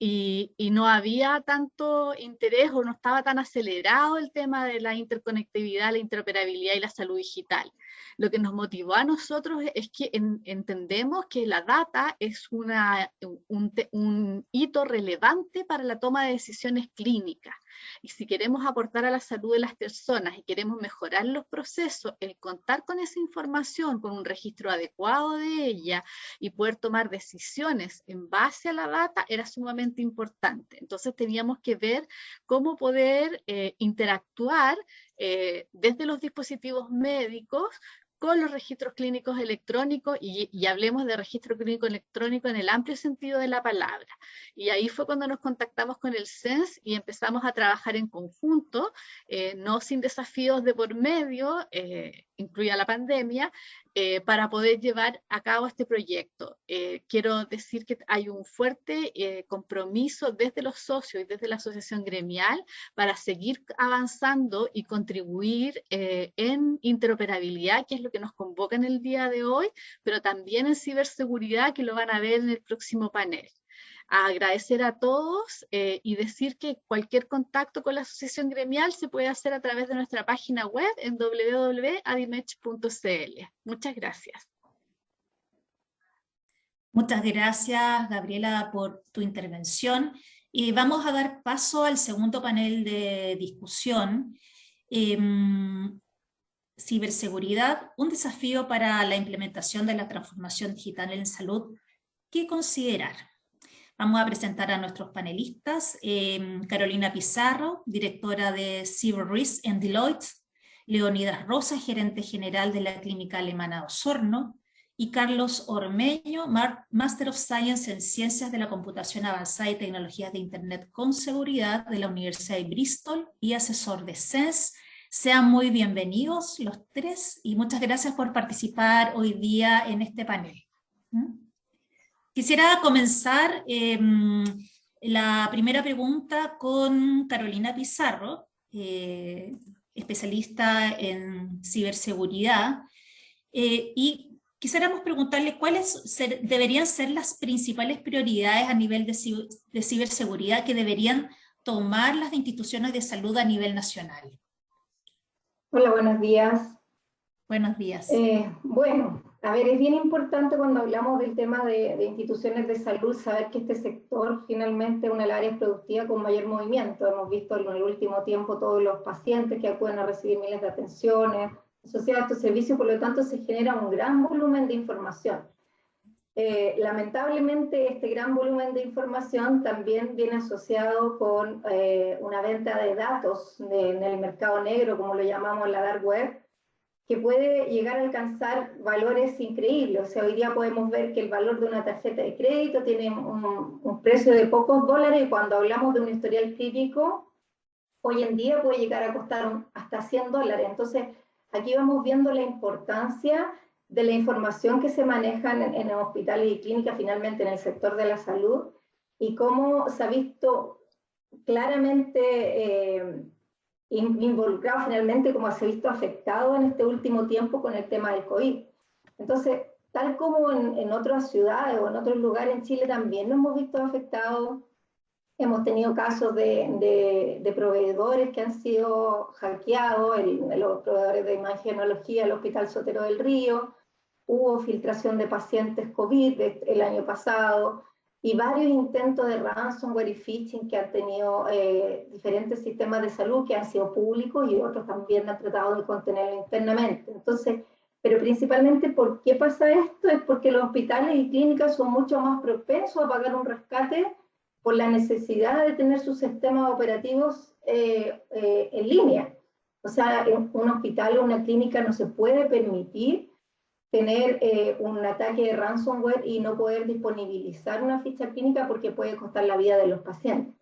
Y no había tanto interés o no estaba tan acelerado el tema de la interconectividad, la interoperabilidad y la salud digital. Lo que nos motivó a nosotros es que entendemos que la data es un hito relevante para la toma de decisiones clínicas. Y si queremos aportar a la salud de las personas y queremos mejorar los procesos, el contar con esa información, con un registro adecuado de ella y poder tomar decisiones en base a la data era sumamente importante. Entonces teníamos que ver cómo poder interactuar desde los dispositivos médicos con los registros clínicos electrónicos y hablemos de registro clínico electrónico en el amplio sentido de la palabra. Y ahí fue cuando nos contactamos con el CENS y empezamos a trabajar en conjunto, no sin desafíos de por medio, incluida la pandemia, para poder llevar a cabo este proyecto. Quiero decir que hay un fuerte compromiso desde los socios y desde la asociación gremial para seguir avanzando y contribuir en interoperabilidad, que es lo que nos convoca en el día de hoy, pero también en ciberseguridad, que lo van a ver en el próximo panel. Agradecer a todos y decir que cualquier contacto con la asociación gremial se puede hacer a través de nuestra página web en www.adimech.cl. Muchas gracias. Muchas gracias, Gabriela, por tu intervención. Y vamos a dar paso al segundo panel de discusión. Ciberseguridad, un desafío para la implementación de la transformación digital en salud. ¿Qué considerar? Vamos a presentar a nuestros panelistas, Carolina Pizarro, directora de Cyber Risk en Deloitte, Leonidas Rosa, gerente general de la Clínica Alemana de Osorno, y Carlos Ormeño, Master of Science en Ciencias de la Computación Avanzada y Tecnologías de Internet con Seguridad de la Universidad de Bristol y asesor de CENS. Sean muy bienvenidos los tres y muchas gracias por participar hoy día en este panel. Quisiera comenzar la primera pregunta con Carolina Pizarro, especialista en ciberseguridad, y quisiéramos preguntarle cuáles deberían ser las principales prioridades a nivel de ciberseguridad que deberían tomar las instituciones de salud a nivel nacional. Hola, buenos días. Buenos días. Bueno, a ver, es bien importante cuando hablamos del tema de instituciones de salud saber que este sector finalmente es una de las áreas productivas con mayor movimiento. Hemos visto en el último tiempo todos los pacientes que acuden a recibir miles de atenciones asociadas a estos servicios, por lo tanto se genera un gran volumen de información. Lamentablemente este gran volumen de información también viene asociado con una venta de datos en el mercado negro, como lo llamamos la dark web, que puede llegar a alcanzar valores increíbles. O sea, hoy día podemos ver que el valor de una tarjeta de crédito tiene un precio de pocos dólares, y cuando hablamos de un historial clínico, hoy en día puede llegar a costar hasta $100. Entonces, aquí vamos viendo la importancia de la información que se maneja en hospitales y clínicas, finalmente en el sector de la salud, y cómo se ha visto claramente involucrado finalmente, como se ha visto afectado en este último tiempo con el tema del COVID. Entonces, tal como en otras ciudades o en otros lugares en Chile también nos hemos visto afectados. Hemos tenido casos de proveedores que han sido hackeados, los proveedores de imagenología, el Hospital Sotero del Río. Hubo filtración de pacientes COVID el año pasado, y varios intentos de ransomware y phishing que han tenido diferentes sistemas de salud que han sido públicos, y otros también han tratado de contenerlo internamente. Entonces, pero principalmente, ¿por qué pasa esto? Es porque los hospitales y clínicas son mucho más propensos a pagar un rescate por la necesidad de tener sus sistemas operativos en línea. O sea, un hospital o una clínica no se puede permitir tener un ataque de ransomware y no poder disponibilizar una ficha clínica porque puede costar la vida de los pacientes.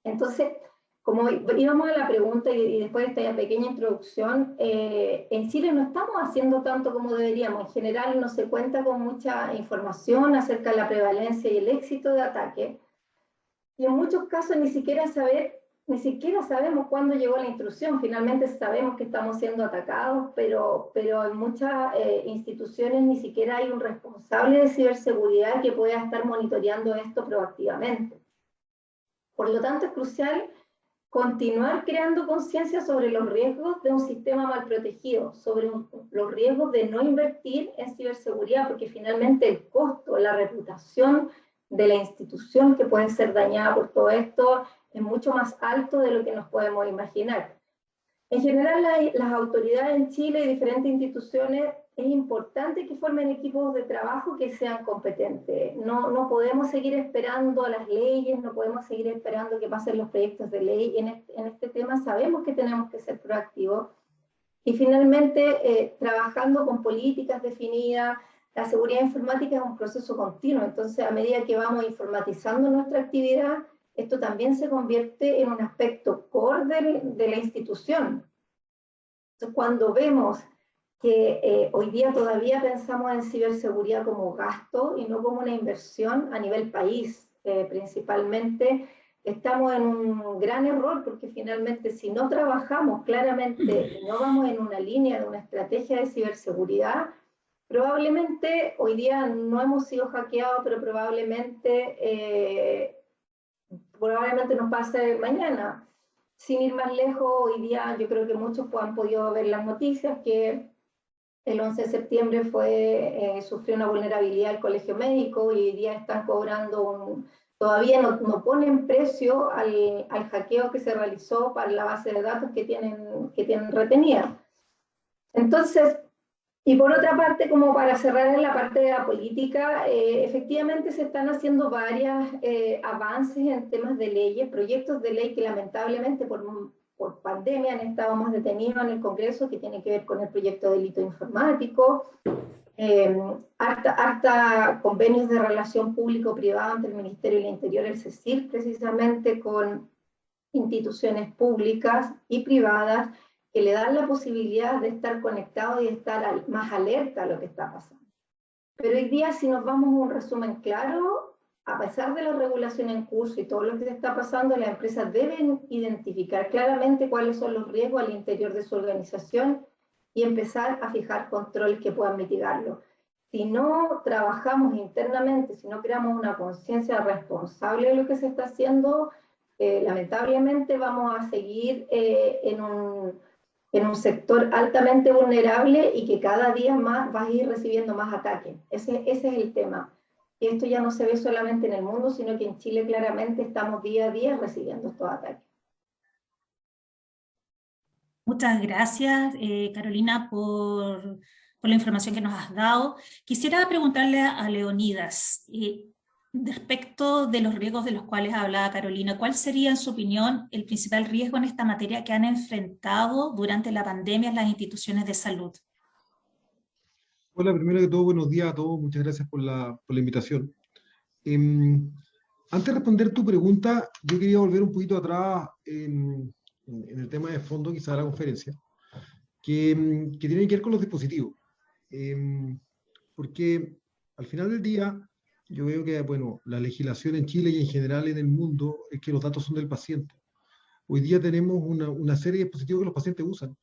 Entonces, como íbamos a la pregunta y después de esta pequeña introducción, en Chile no estamos haciendo tanto como deberíamos. En general no se cuenta con mucha información acerca de la prevalencia y el éxito de ataques, y en muchos casos ni siquiera sabemos cuándo llegó la intrusión. Finalmente sabemos que estamos siendo atacados, pero en muchas instituciones ni siquiera hay un responsable de ciberseguridad que pueda estar monitoreando esto proactivamente. Por lo tanto, es crucial continuar creando conciencia sobre los riesgos de un sistema mal protegido, sobre los riesgos de no invertir en ciberseguridad, porque finalmente el costo, la reputación de la institución que puede ser dañada por todo esto es mucho más alto de lo que nos podemos imaginar. En general, las autoridades en Chile y diferentes instituciones, es importante que formen equipos de trabajo que sean competentes. No podemos seguir esperando a las leyes, no podemos seguir esperando que pasen los proyectos de ley. En este tema sabemos que tenemos que ser proactivos. Y finalmente, trabajando con políticas definidas. La seguridad informática es un proceso continuo, entonces a medida que vamos informatizando nuestra actividad, esto también se convierte en un aspecto core de la institución. Entonces, cuando vemos que hoy día todavía pensamos en ciberseguridad como gasto y no como una inversión a nivel país. Principalmente estamos en un gran error porque finalmente si no trabajamos claramente y no vamos en una línea de una estrategia de ciberseguridad, probablemente hoy día no hemos sido hackeados, pero probablemente nos pase mañana. Sin ir más lejos, hoy día yo creo que muchos han podido ver las noticias que el 11 de septiembre sufrió una vulnerabilidad el colegio médico y hoy día están cobrando todavía no ponen precio al hackeo que se realizó para la base de datos que tienen retenida. Entonces, y por otra parte, como para cerrar en la parte de la política, efectivamente se están haciendo varios avances en temas de leyes, proyectos de ley que lamentablemente por pandemia han estado más detenidos en el Congreso, que tiene que ver con el proyecto de delito informático, harta convenios de relación público-privada entre el Ministerio del Interior y el CECIR, precisamente con instituciones públicas y privadas, que le dan la posibilidad de estar conectado y de estar más alerta a lo que está pasando. Pero hoy día, si nos vamos a un resumen claro, a pesar de la regulación en curso y todo lo que se está pasando, las empresas deben identificar claramente cuáles son los riesgos al interior de su organización y empezar a fijar controles que puedan mitigarlo. Si no trabajamos internamente, si no creamos una conciencia responsable de lo que se está haciendo, lamentablemente vamos a seguir en un sector altamente vulnerable y que cada día más va a ir recibiendo más ataques. Ese es el tema. Y esto ya no se ve solamente en el mundo, sino que en Chile claramente estamos día a día recibiendo estos ataques. Muchas gracias, Carolina, por la información que nos has dado. Quisiera preguntarle a Leonidas, respecto de los riesgos de los cuales hablaba Carolina, ¿cuál sería, en su opinión, el principal riesgo en esta materia que han enfrentado durante la pandemia las instituciones de salud? Hola, primero que todo, buenos días a todos. Muchas gracias por la invitación. Antes de responder tu pregunta, yo quería volver un poquito atrás en el tema de fondo, quizá de la conferencia, que tiene que ver con los dispositivos. Porque al final del día, yo veo que, bueno, la legislación en Chile y en general en el mundo es que los datos son del paciente. Hoy día tenemos una serie de dispositivos que los pacientes usan.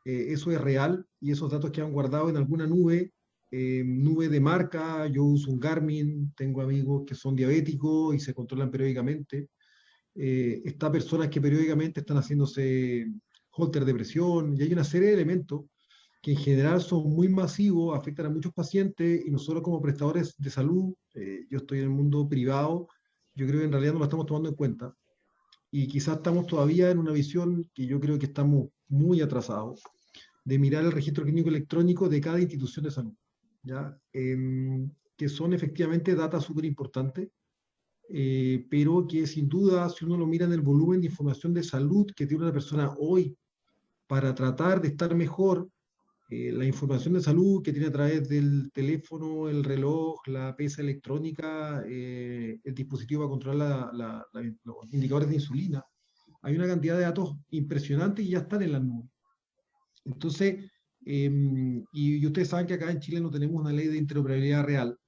Eso es real y esos datos quedan guardados en alguna nube de marca. Yo uso un Garmin, tengo amigos que son diabéticos y se controlan periódicamente. Está personas que periódicamente están haciéndose holter de presión, y hay una serie de elementos que en general son muy masivos, afectan a muchos pacientes, y nosotros como prestadores de salud, yo estoy en el mundo privado, yo creo que en realidad no lo estamos tomando en cuenta, y quizás estamos todavía en una visión que yo creo que estamos muy atrasados, de mirar el registro clínico electrónico de cada institución de salud, ¿ya? Que son efectivamente datos súper importantes, pero que sin duda, si uno lo mira en el volumen de información de salud que tiene una persona hoy para tratar de estar mejor, la información de salud que tiene a través del teléfono, el reloj, la pesa electrónica, el dispositivo para controlar los indicadores de insulina, hay una cantidad de datos impresionantes y ya están en la nube. Entonces, y ustedes saben que acá en Chile no tenemos una ley de interoperabilidad real,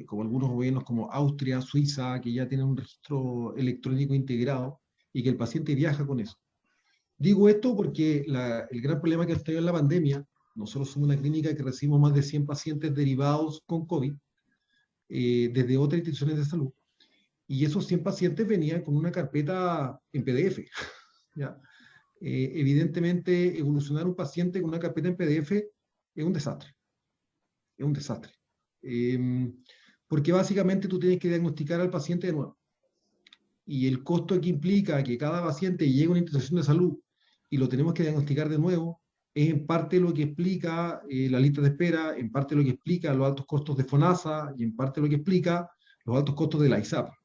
como algunos gobiernos como Austria, Suiza, que ya tienen un registro electrónico integrado y que el paciente viaja con eso. Digo esto porque el gran problema que ha tenido en la pandemia, nosotros somos una clínica que recibimos más de 100 pacientes derivados con COVID desde otras instituciones de salud, y esos 100 pacientes venían con una carpeta en PDF. ¿Ya? Evidentemente, evolucionar un paciente con una carpeta en PDF es un desastre. Es un desastre. Porque básicamente tú tienes que diagnosticar al paciente de nuevo. Y el costo que implica que cada paciente llegue a una institución de salud y lo tenemos que diagnosticar de nuevo, es en parte lo que explica la lista de espera, en parte lo que explica los altos costos de FONASA y en parte lo que explica los altos costos de la ISAPRE.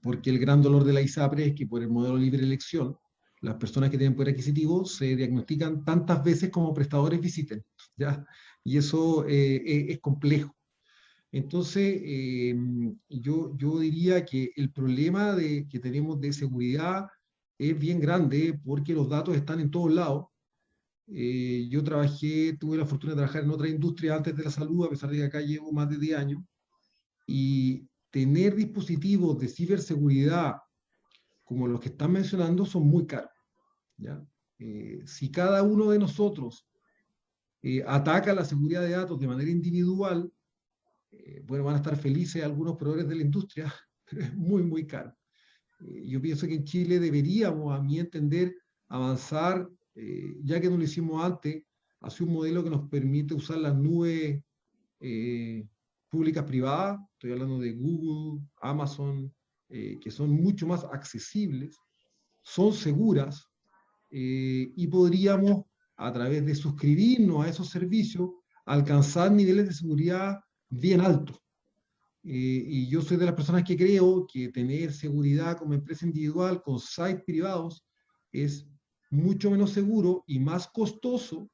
Porque el gran dolor de la ISAPRE es que por el modelo de libre elección, las personas que tienen poder adquisitivo se diagnostican tantas veces como prestadores visiten, ¿ya? Y eso es complejo. Entonces, yo diría que el problema que tenemos de seguridad es bien grande porque los datos están en todos lados. Yo tuve la fortuna de trabajar en otra industria antes de la salud, a pesar de que acá llevo más de 10 años, y tener dispositivos de ciberseguridad como los que están mencionando son muy caros, ¿ya? Si cada uno de nosotros ataca la seguridad de datos de manera individual, bueno, van a estar felices algunos proveedores de la industria, pero es muy, muy caro. Yo pienso que en Chile deberíamos, a mi entender, avanzar, ya que no lo hicimos antes, hacia un modelo que nos permite usar las nubes públicas privadas, estoy hablando de Google, Amazon, que son mucho más accesibles, son seguras, y podríamos, a través de suscribirnos a esos servicios, alcanzar niveles de seguridad bien altos. Y yo soy de las personas que creo que tener seguridad como empresa individual con sites privados es mucho menos seguro y más costoso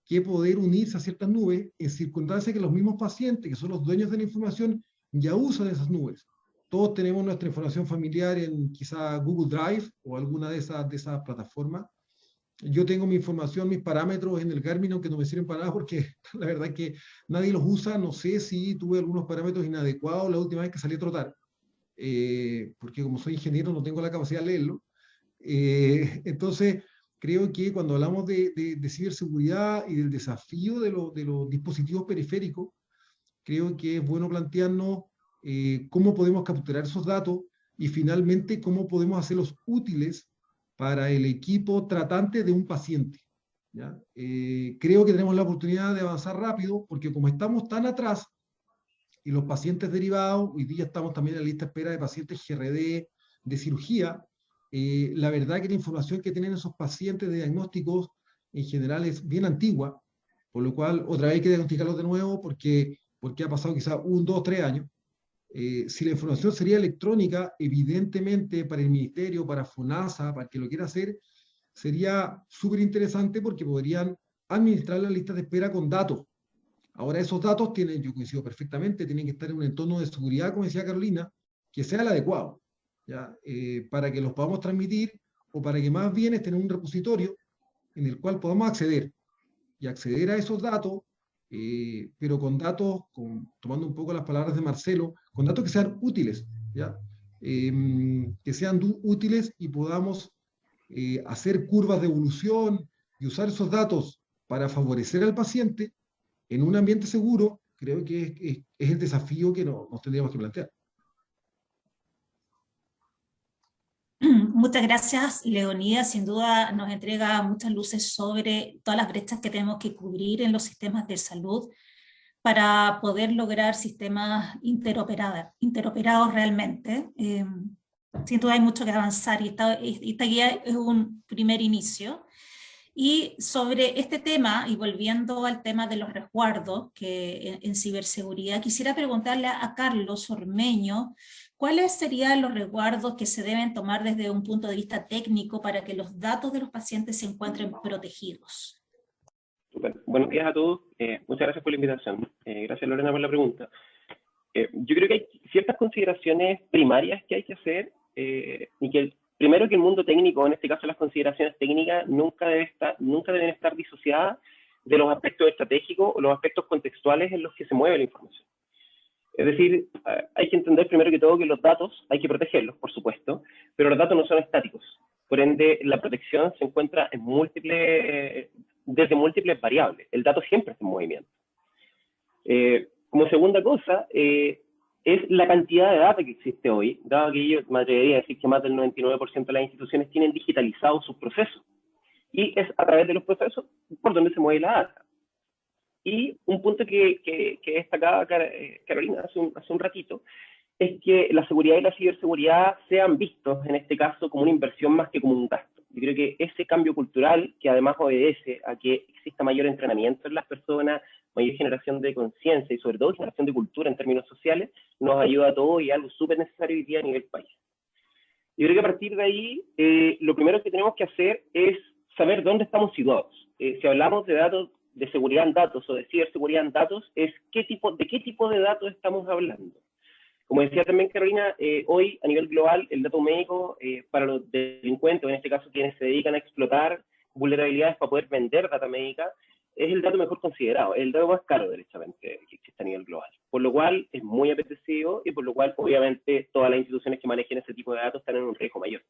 que poder unirse a ciertas nubes en circunstancias que los mismos pacientes, que son los dueños de la información, ya usan esas nubes. Todos tenemos nuestra información familiar en quizá Google Drive o alguna de esas plataformas. Yo tengo mi información, mis parámetros en el Garmin, aunque no me sirven para nada porque la verdad es que nadie los usa. No sé si tuve algunos parámetros inadecuados la última vez que salí a trotar, porque como soy ingeniero no tengo la capacidad de leerlo. Entonces, creo que cuando hablamos de ciberseguridad y del desafío de los dispositivos periféricos, creo que es bueno plantearnos cómo podemos capturar esos datos y finalmente cómo podemos hacerlos útiles para el equipo tratante de un paciente, ¿ya? Creo que tenemos la oportunidad de avanzar rápido porque como estamos tan atrás y los pacientes derivados, hoy día estamos también en la lista de espera de pacientes GRD, de cirugía, la verdad que la información que tienen esos pacientes de diagnósticos en general es bien antigua, por lo cual otra vez hay que diagnosticarlos de nuevo porque ha pasado quizás 1, 2, 3 años. Si la información sería electrónica, evidentemente para el ministerio, para FONASA, para el que lo quiera hacer, sería súper interesante porque podrían administrar las listas de espera con datos. Ahora esos datos yo coincido perfectamente, tienen que estar en un entorno de seguridad, como decía Carolina, que sea el adecuado, ¿ya? Para que los podamos transmitir o para que más bien estén en un repositorio en el cual podamos acceder y acceder a esos datos, pero con datos, tomando un poco las palabras de Marcelo, con datos que sean útiles, ¿ya? Que sean útiles y podamos hacer curvas de evolución y usar esos datos para favorecer al paciente en un ambiente seguro. Creo que es el desafío que nos tendríamos que plantear. Muchas gracias, Leonidas. Sin duda nos entrega muchas luces sobre todas las brechas que tenemos que cubrir en los sistemas de salud para poder lograr sistemas interoperados realmente. Sin duda hay mucho que avanzar y esta guía es un primer inicio. Y sobre este tema, y volviendo al tema de los resguardos que en ciberseguridad, quisiera preguntarle a Carlos Ormeño, ¿cuáles serían los resguardos que se deben tomar desde un punto de vista técnico para que los datos de los pacientes se encuentren protegidos? Super. Buenos días a todos. Muchas gracias por la invitación. Gracias, Lorena, por la pregunta. Yo creo que hay ciertas consideraciones primarias que hay que hacer y que primero que el mundo técnico, en este caso las consideraciones técnicas, nunca deben estar disociadas de los aspectos estratégicos o los aspectos contextuales en los que se mueve la información. Es decir, hay que entender primero que todo que los datos hay que protegerlos, por supuesto, pero los datos no son estáticos. Por ende, la protección se encuentra en desde múltiples variables. El dato siempre está en movimiento. Como segunda cosa, es la cantidad de data que existe hoy, dado que yo me atrevería a decir que más del 99% de las instituciones tienen digitalizados sus procesos. Y es a través de los procesos por donde se mueve la data. Y un punto que destacaba Carolina hace un ratito, es que la seguridad y la ciberseguridad sean vistos, en este caso, como una inversión más que como un gasto. Yo creo que ese cambio cultural, que además obedece a que exista mayor entrenamiento en las personas, mayor generación de conciencia y sobre todo generación de cultura en términos sociales, nos ayuda a todos y es algo súper necesario hoy día a nivel país. Yo creo que a partir de ahí, lo primero que tenemos que hacer es saber dónde estamos situados. Si hablamos de datos, de seguridad en datos o de ciberseguridad en datos, es de qué tipo de datos estamos hablando. Como decía también Carolina, hoy a nivel global el dato médico para los delincuentes, o en este caso quienes se dedican a explotar vulnerabilidades para poder vender data médica, es el dato mejor considerado, es el dato más caro, derechamente, que existe a nivel global. Por lo cual es muy apetecido y por lo cual, obviamente, todas las instituciones que manejen ese tipo de datos están en un riesgo mayor.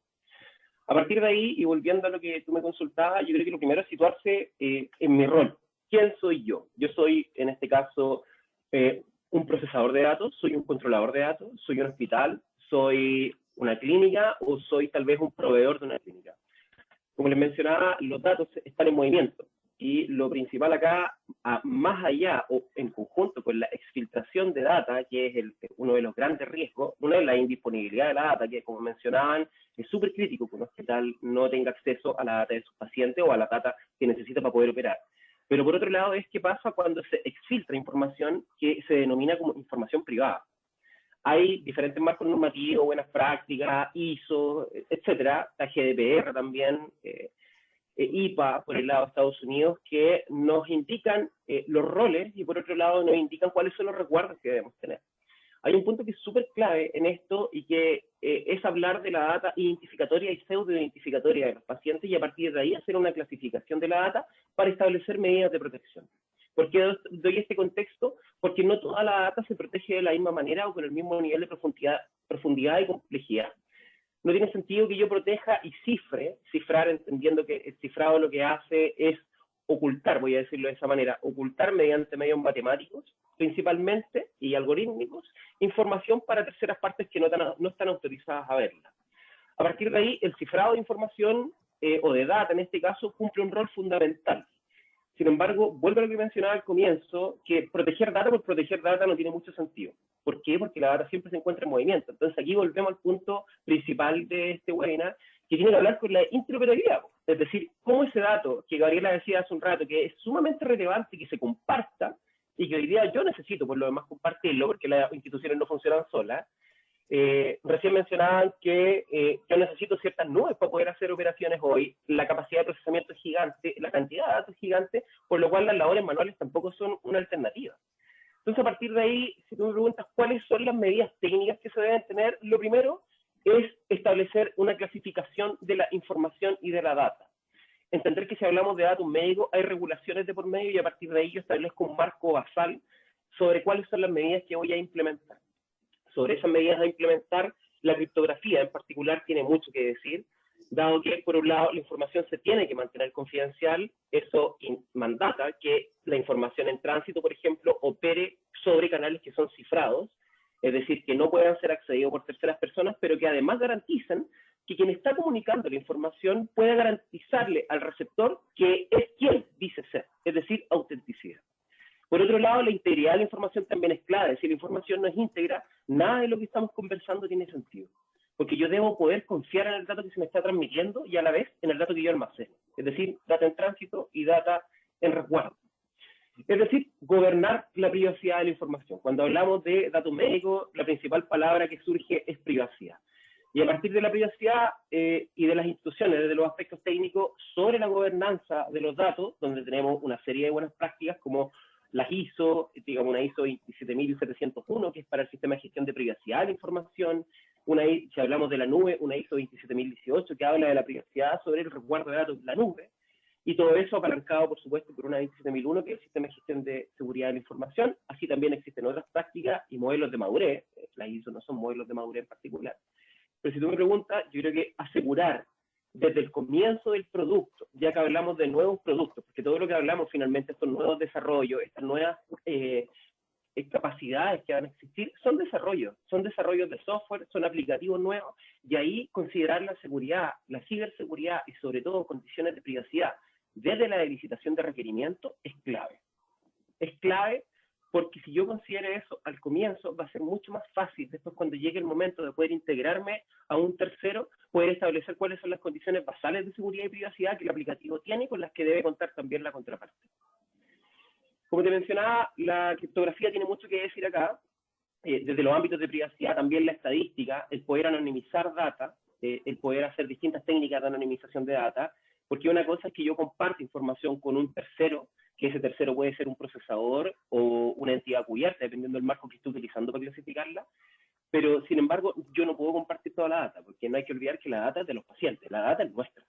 A partir de ahí, y volviendo a lo que tú me consultabas, yo creo que lo primero es situarse en mi rol. ¿Quién soy yo? Yo soy, en este caso, un procesador de datos, soy un controlador de datos, soy un hospital, soy una clínica o soy tal vez un proveedor de una clínica. Como les mencionaba, los datos están en movimiento. Y lo principal acá, más allá o en conjunto con la exfiltración de data, que es uno de los grandes riesgos, una es la indisponibilidad de la data, que como mencionaban, es súper crítico que un hospital no tenga acceso a la data de sus pacientes o a la data que necesita para poder operar. Pero por otro lado es qué pasa cuando se exfiltra información que se denomina como información privada. Hay diferentes marcos normativos, buenas prácticas, ISO, etcétera, la GDPR también, IPA por el lado de Estados Unidos, que nos indican los roles y por otro lado nos indican cuáles son los resguardos que debemos tener. Hay un punto que es súper clave en esto y que es hablar de la data identificatoria y pseudo-identificatoria de los pacientes y a partir de ahí hacer una clasificación de la data para establecer medidas de protección. ¿Por qué doy este contexto? Porque no toda la data se protege de la misma manera o con el mismo nivel de profundidad y complejidad. No tiene sentido que yo proteja y cifrar entendiendo que el cifrado lo que hace es ocultar, voy a decirlo de esa manera, ocultar mediante medios matemáticos, principalmente, y algorítmicos, información para terceras partes que no están autorizadas a verla. A partir de ahí, el cifrado de información, o de data en este caso, cumple un rol fundamental. Sin embargo, vuelvo a lo que mencionaba al comienzo, que proteger data por proteger data no tiene mucho sentido. ¿Por qué? Porque la data siempre se encuentra en movimiento. Entonces aquí volvemos al punto principal de este webinar, que tiene que hablar con la interoperabilidad. Es decir, cómo ese dato, que Gabriela decía hace un rato, que es sumamente relevante que se comparta, y que hoy día yo necesito por lo demás compartirlo, porque las instituciones no funcionan solas. Recién mencionaban que yo necesito ciertas nubes para poder hacer operaciones hoy, la capacidad de procesamiento es gigante, la cantidad de datos es gigante, por lo cual las labores manuales tampoco son una alternativa. Entonces, a partir de ahí, si tú me preguntas cuáles son las medidas técnicas que se deben tener, lo primero es establecer una clasificación de la información y de la data. Entender que si hablamos de datos médicos, hay regulaciones de por medio y a partir de ahí yo establezco un marco basal sobre cuáles son las medidas que voy a implementar. Sobre esas medidas a implementar, la criptografía en particular tiene mucho que decir, dado que, por un lado, la información se tiene que mantener confidencial, eso mandata que la información en tránsito, por ejemplo, opere sobre canales que son cifrados, es decir, que no puedan ser accedidos por terceras personas, pero que además garantizan que quien está comunicando la información pueda garantizarle al receptor que es quien dice ser, es decir, autenticidad. Por otro lado, la integridad de la información también es clave. Si la información no es íntegra, nada de lo que estamos conversando tiene sentido. Porque yo debo poder confiar en el dato que se me está transmitiendo y a la vez en el dato que yo almaceno. Es decir, data en tránsito y data en resguardo. Es decir, gobernar la privacidad de la información. Cuando hablamos de datos médicos, la principal palabra que surge es privacidad. Y a partir de la privacidad y de las instituciones, desde los aspectos técnicos, sobre la gobernanza de los datos, donde tenemos una serie de buenas prácticas como las ISO, digamos una ISO 27701, que es para el sistema de gestión de privacidad de la información, si hablamos de la nube, una ISO 27018, que habla de la privacidad sobre el resguardo de datos de la nube, y todo eso apalancado, por supuesto, por una 27001, que es el sistema de gestión de seguridad de la información. Así también existen otras prácticas y modelos de madurez, las ISO no son modelos de madurez en particular. Pero si tú me preguntas, yo creo que asegurar desde el comienzo del producto, ya que hablamos de nuevos productos, porque todo lo que hablamos finalmente, estos nuevos desarrollos, estas nuevas capacidades que van a existir, son desarrollos de software, son aplicativos nuevos, y ahí considerar la seguridad, la ciberseguridad y sobre todo condiciones de privacidad desde la licitación de requerimiento es clave. Es clave porque si yo considero eso al comienzo, va a ser mucho más fácil después cuando llegue el momento de poder integrarme a un tercero, poder establecer cuáles son las condiciones basales de seguridad y privacidad que el aplicativo tiene y con las que debe contar también la contraparte. Como te mencionaba, la criptografía tiene mucho que decir acá, desde los ámbitos de privacidad, también la estadística, el poder anonimizar data, el poder hacer distintas técnicas de anonimización de data, porque una cosa es que yo comparto información con un tercero, que ese tercero puede ser un procesador o una entidad cubierta, dependiendo del marco que esté utilizando para clasificarla, pero sin embargo yo no puedo compartir toda la data, porque no hay que olvidar que la data es de los pacientes, la data es nuestra.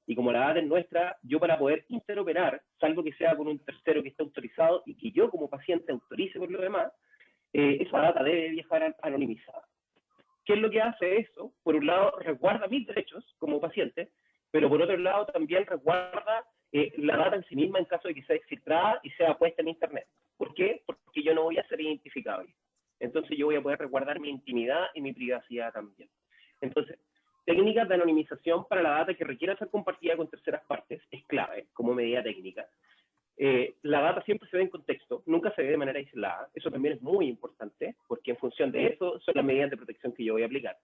Y como la data es nuestra, yo para poder interoperar, salvo que sea con un tercero que esté autorizado y que yo como paciente autorice por lo demás, esa data debe viajar anonimizada. ¿Qué es lo que hace eso? Por un lado, resguarda mis derechos como paciente, pero por otro lado también resguarda la data en sí misma en caso de que sea filtrada y sea puesta en Internet. ¿Por qué? Porque yo no voy a ser identificable. Entonces yo voy a poder resguardar mi intimidad y mi privacidad también. Entonces, técnicas de anonimización para la data que requiera ser compartida con terceras partes es clave como medida técnica. La data siempre se ve en contexto, nunca se ve de manera aislada. Eso también es muy importante, porque en función de eso son las medidas de protección que yo voy a aplicar.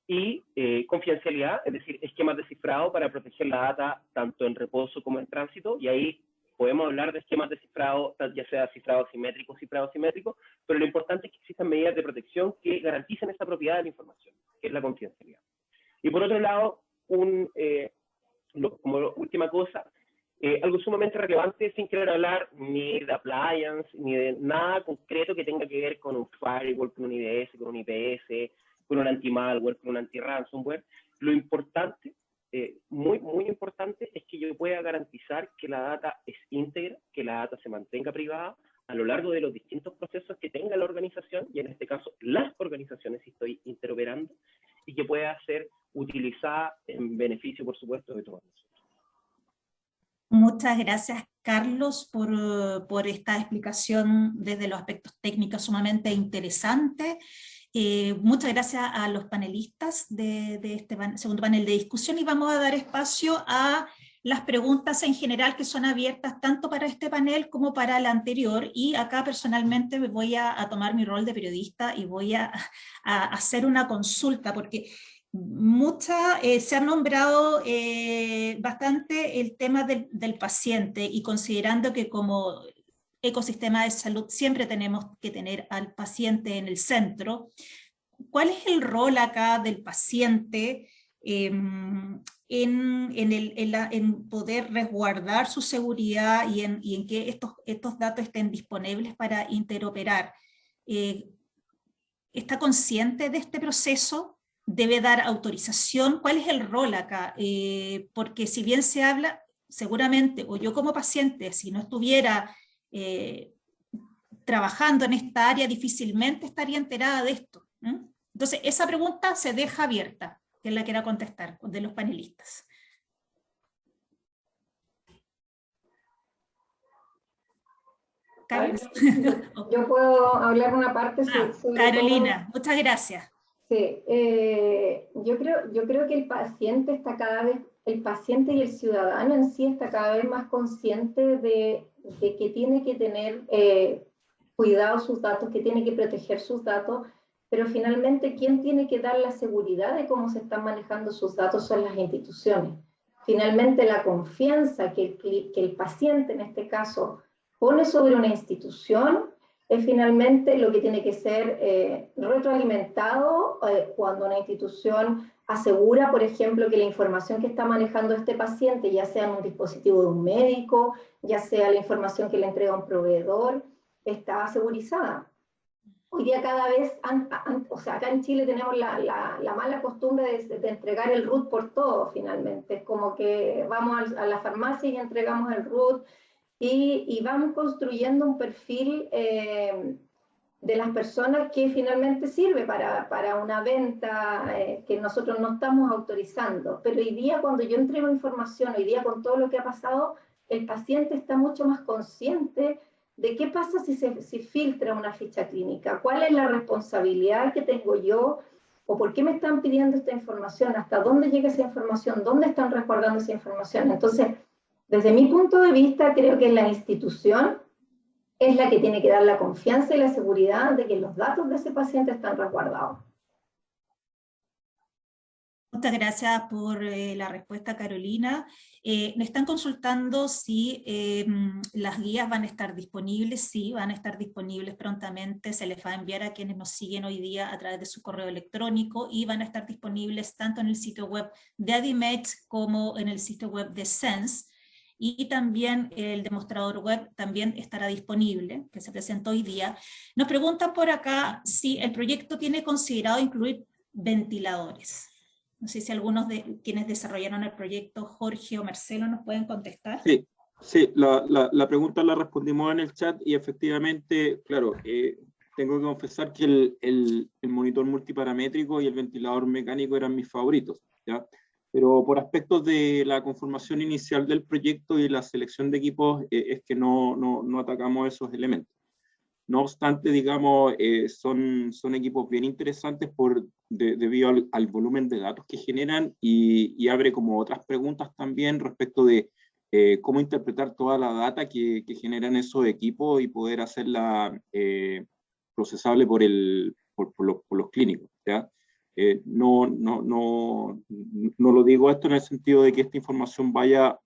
Y confidencialidad, es decir, esquemas de cifrado para proteger la data tanto en reposo como en tránsito, y ahí podemos hablar de esquemas de cifrado, ya sea cifrado asimétrico, pero lo importante es que existan medidas de protección que garanticen esta propiedad de la información, que es la confidencialidad. Y por otro lado, como última cosa, algo sumamente relevante, sin querer hablar ni de appliance, ni de nada concreto que tenga que ver con un firewall, con un IDS, con un IPS, con un anti-malware, con un anti-ransomware. Lo importante, muy, muy importante, es que yo pueda garantizar que la data es íntegra, que la data se mantenga privada a lo largo de los distintos procesos que tenga la organización, y en este caso las organizaciones, si estoy interoperando, y que pueda ser utilizada en beneficio, por supuesto, de todos nosotros. Muchas gracias, Carlos, por esta explicación desde los aspectos técnicos sumamente interesante. Muchas gracias a los panelistas de este segundo panel de discusión, y vamos a dar espacio a las preguntas en general que son abiertas tanto para este panel como para el anterior, y acá personalmente me voy a tomar mi rol de periodista y voy a hacer una consulta, porque se ha nombrado bastante el tema del paciente, y considerando que como ecosistema de salud siempre tenemos que tener al paciente en el centro, ¿cuál es el rol acá del paciente en poder resguardar su seguridad y en que estos datos estén disponibles para interoperar? ¿Está consciente de este proceso? ¿Debe dar autorización? ¿Cuál es el rol acá? Porque si bien se habla, seguramente, o yo como paciente, si no estuviera trabajando en esta área, difícilmente estaría enterada de esto. Entonces, esa pregunta se deja abierta, que la quiera contestar de los panelistas. ¿Carlos? Yo puedo hablar una parte sobre Carolina, muchas gracias. Sí, yo creo que el paciente está el paciente y el ciudadano en sí está cada vez más consciente de que tiene que tener cuidado sus datos, que tiene que proteger sus datos, pero finalmente quien tiene que dar la seguridad de cómo se están manejando sus datos son las instituciones. Finalmente la confianza que el paciente en este caso pone sobre una institución es finalmente lo que tiene que ser retroalimentado cuando una institución asegura, por ejemplo, que la información que está manejando este paciente, ya sea en un dispositivo de un médico, ya sea la información que le entrega un proveedor, está segurizada. Hoy día cada vez, o sea, acá en Chile tenemos la mala costumbre de entregar el root por todo finalmente. Es como que vamos a la farmacia y entregamos el root, y vamos construyendo un perfil de las personas que finalmente sirve para una venta que nosotros no estamos autorizando. Pero hoy día cuando yo entrego información, hoy día con todo lo que ha pasado, el paciente está mucho más consciente de qué pasa si filtra una ficha clínica, cuál es la responsabilidad que tengo yo, o por qué me están pidiendo esta información, hasta dónde llega esa información, dónde están resguardando esa información. Entonces, desde mi punto de vista, creo que la institución es la que tiene que dar la confianza y la seguridad de que los datos de ese paciente están resguardados. Muchas gracias por la respuesta, Carolina. Me están consultando si las guías van a estar disponibles. Sí, van a estar disponibles prontamente. Se les va a enviar a quienes nos siguen hoy día a través de su correo electrónico, y van a estar disponibles tanto en el sitio web de ADIMED como en el sitio web de SENS. Y también el demostrador web también estará disponible, que se presentó hoy día. Nos preguntan por acá si el proyecto tiene considerado incluir ventiladores. No sé si algunos de quienes desarrollaron el proyecto, Jorge o Marcelo, nos pueden contestar. Sí, sí, la pregunta la respondimos en el chat y efectivamente, claro, tengo que confesar que el monitor multiparamétrico y el ventilador mecánico eran mis favoritos, ¿ya? Pero por aspectos de la conformación inicial del proyecto y la selección de equipos, es que no atacamos esos elementos. No obstante, digamos, son equipos bien interesantes debido al volumen de datos que generan y abre como otras preguntas también respecto de cómo interpretar toda la data que generan esos equipos y poder hacerla procesable por los clínicos, ¿ya? No lo digo esto en el sentido de que esta información vaya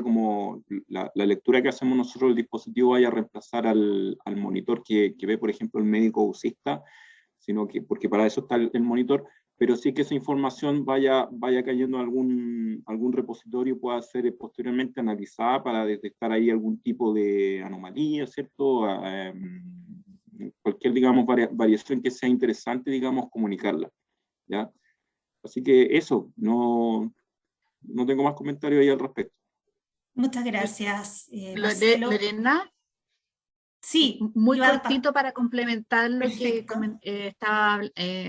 como la lectura que hacemos nosotros del dispositivo vaya a reemplazar al monitor que ve, por ejemplo, el médico UCIsta, sino que, porque para eso está el monitor, pero sí que esa información vaya cayendo a algún repositorio y pueda ser posteriormente analizada para detectar ahí algún tipo de anomalía, ¿cierto? Cualquier, digamos, variación que sea interesante, digamos, comunicarla, ¿ya? Así que eso, no tengo más comentarios ahí al respecto. Muchas gracias, Marcelo. Lorena, sí, muy cortito para complementar lo Perfecto. que estaba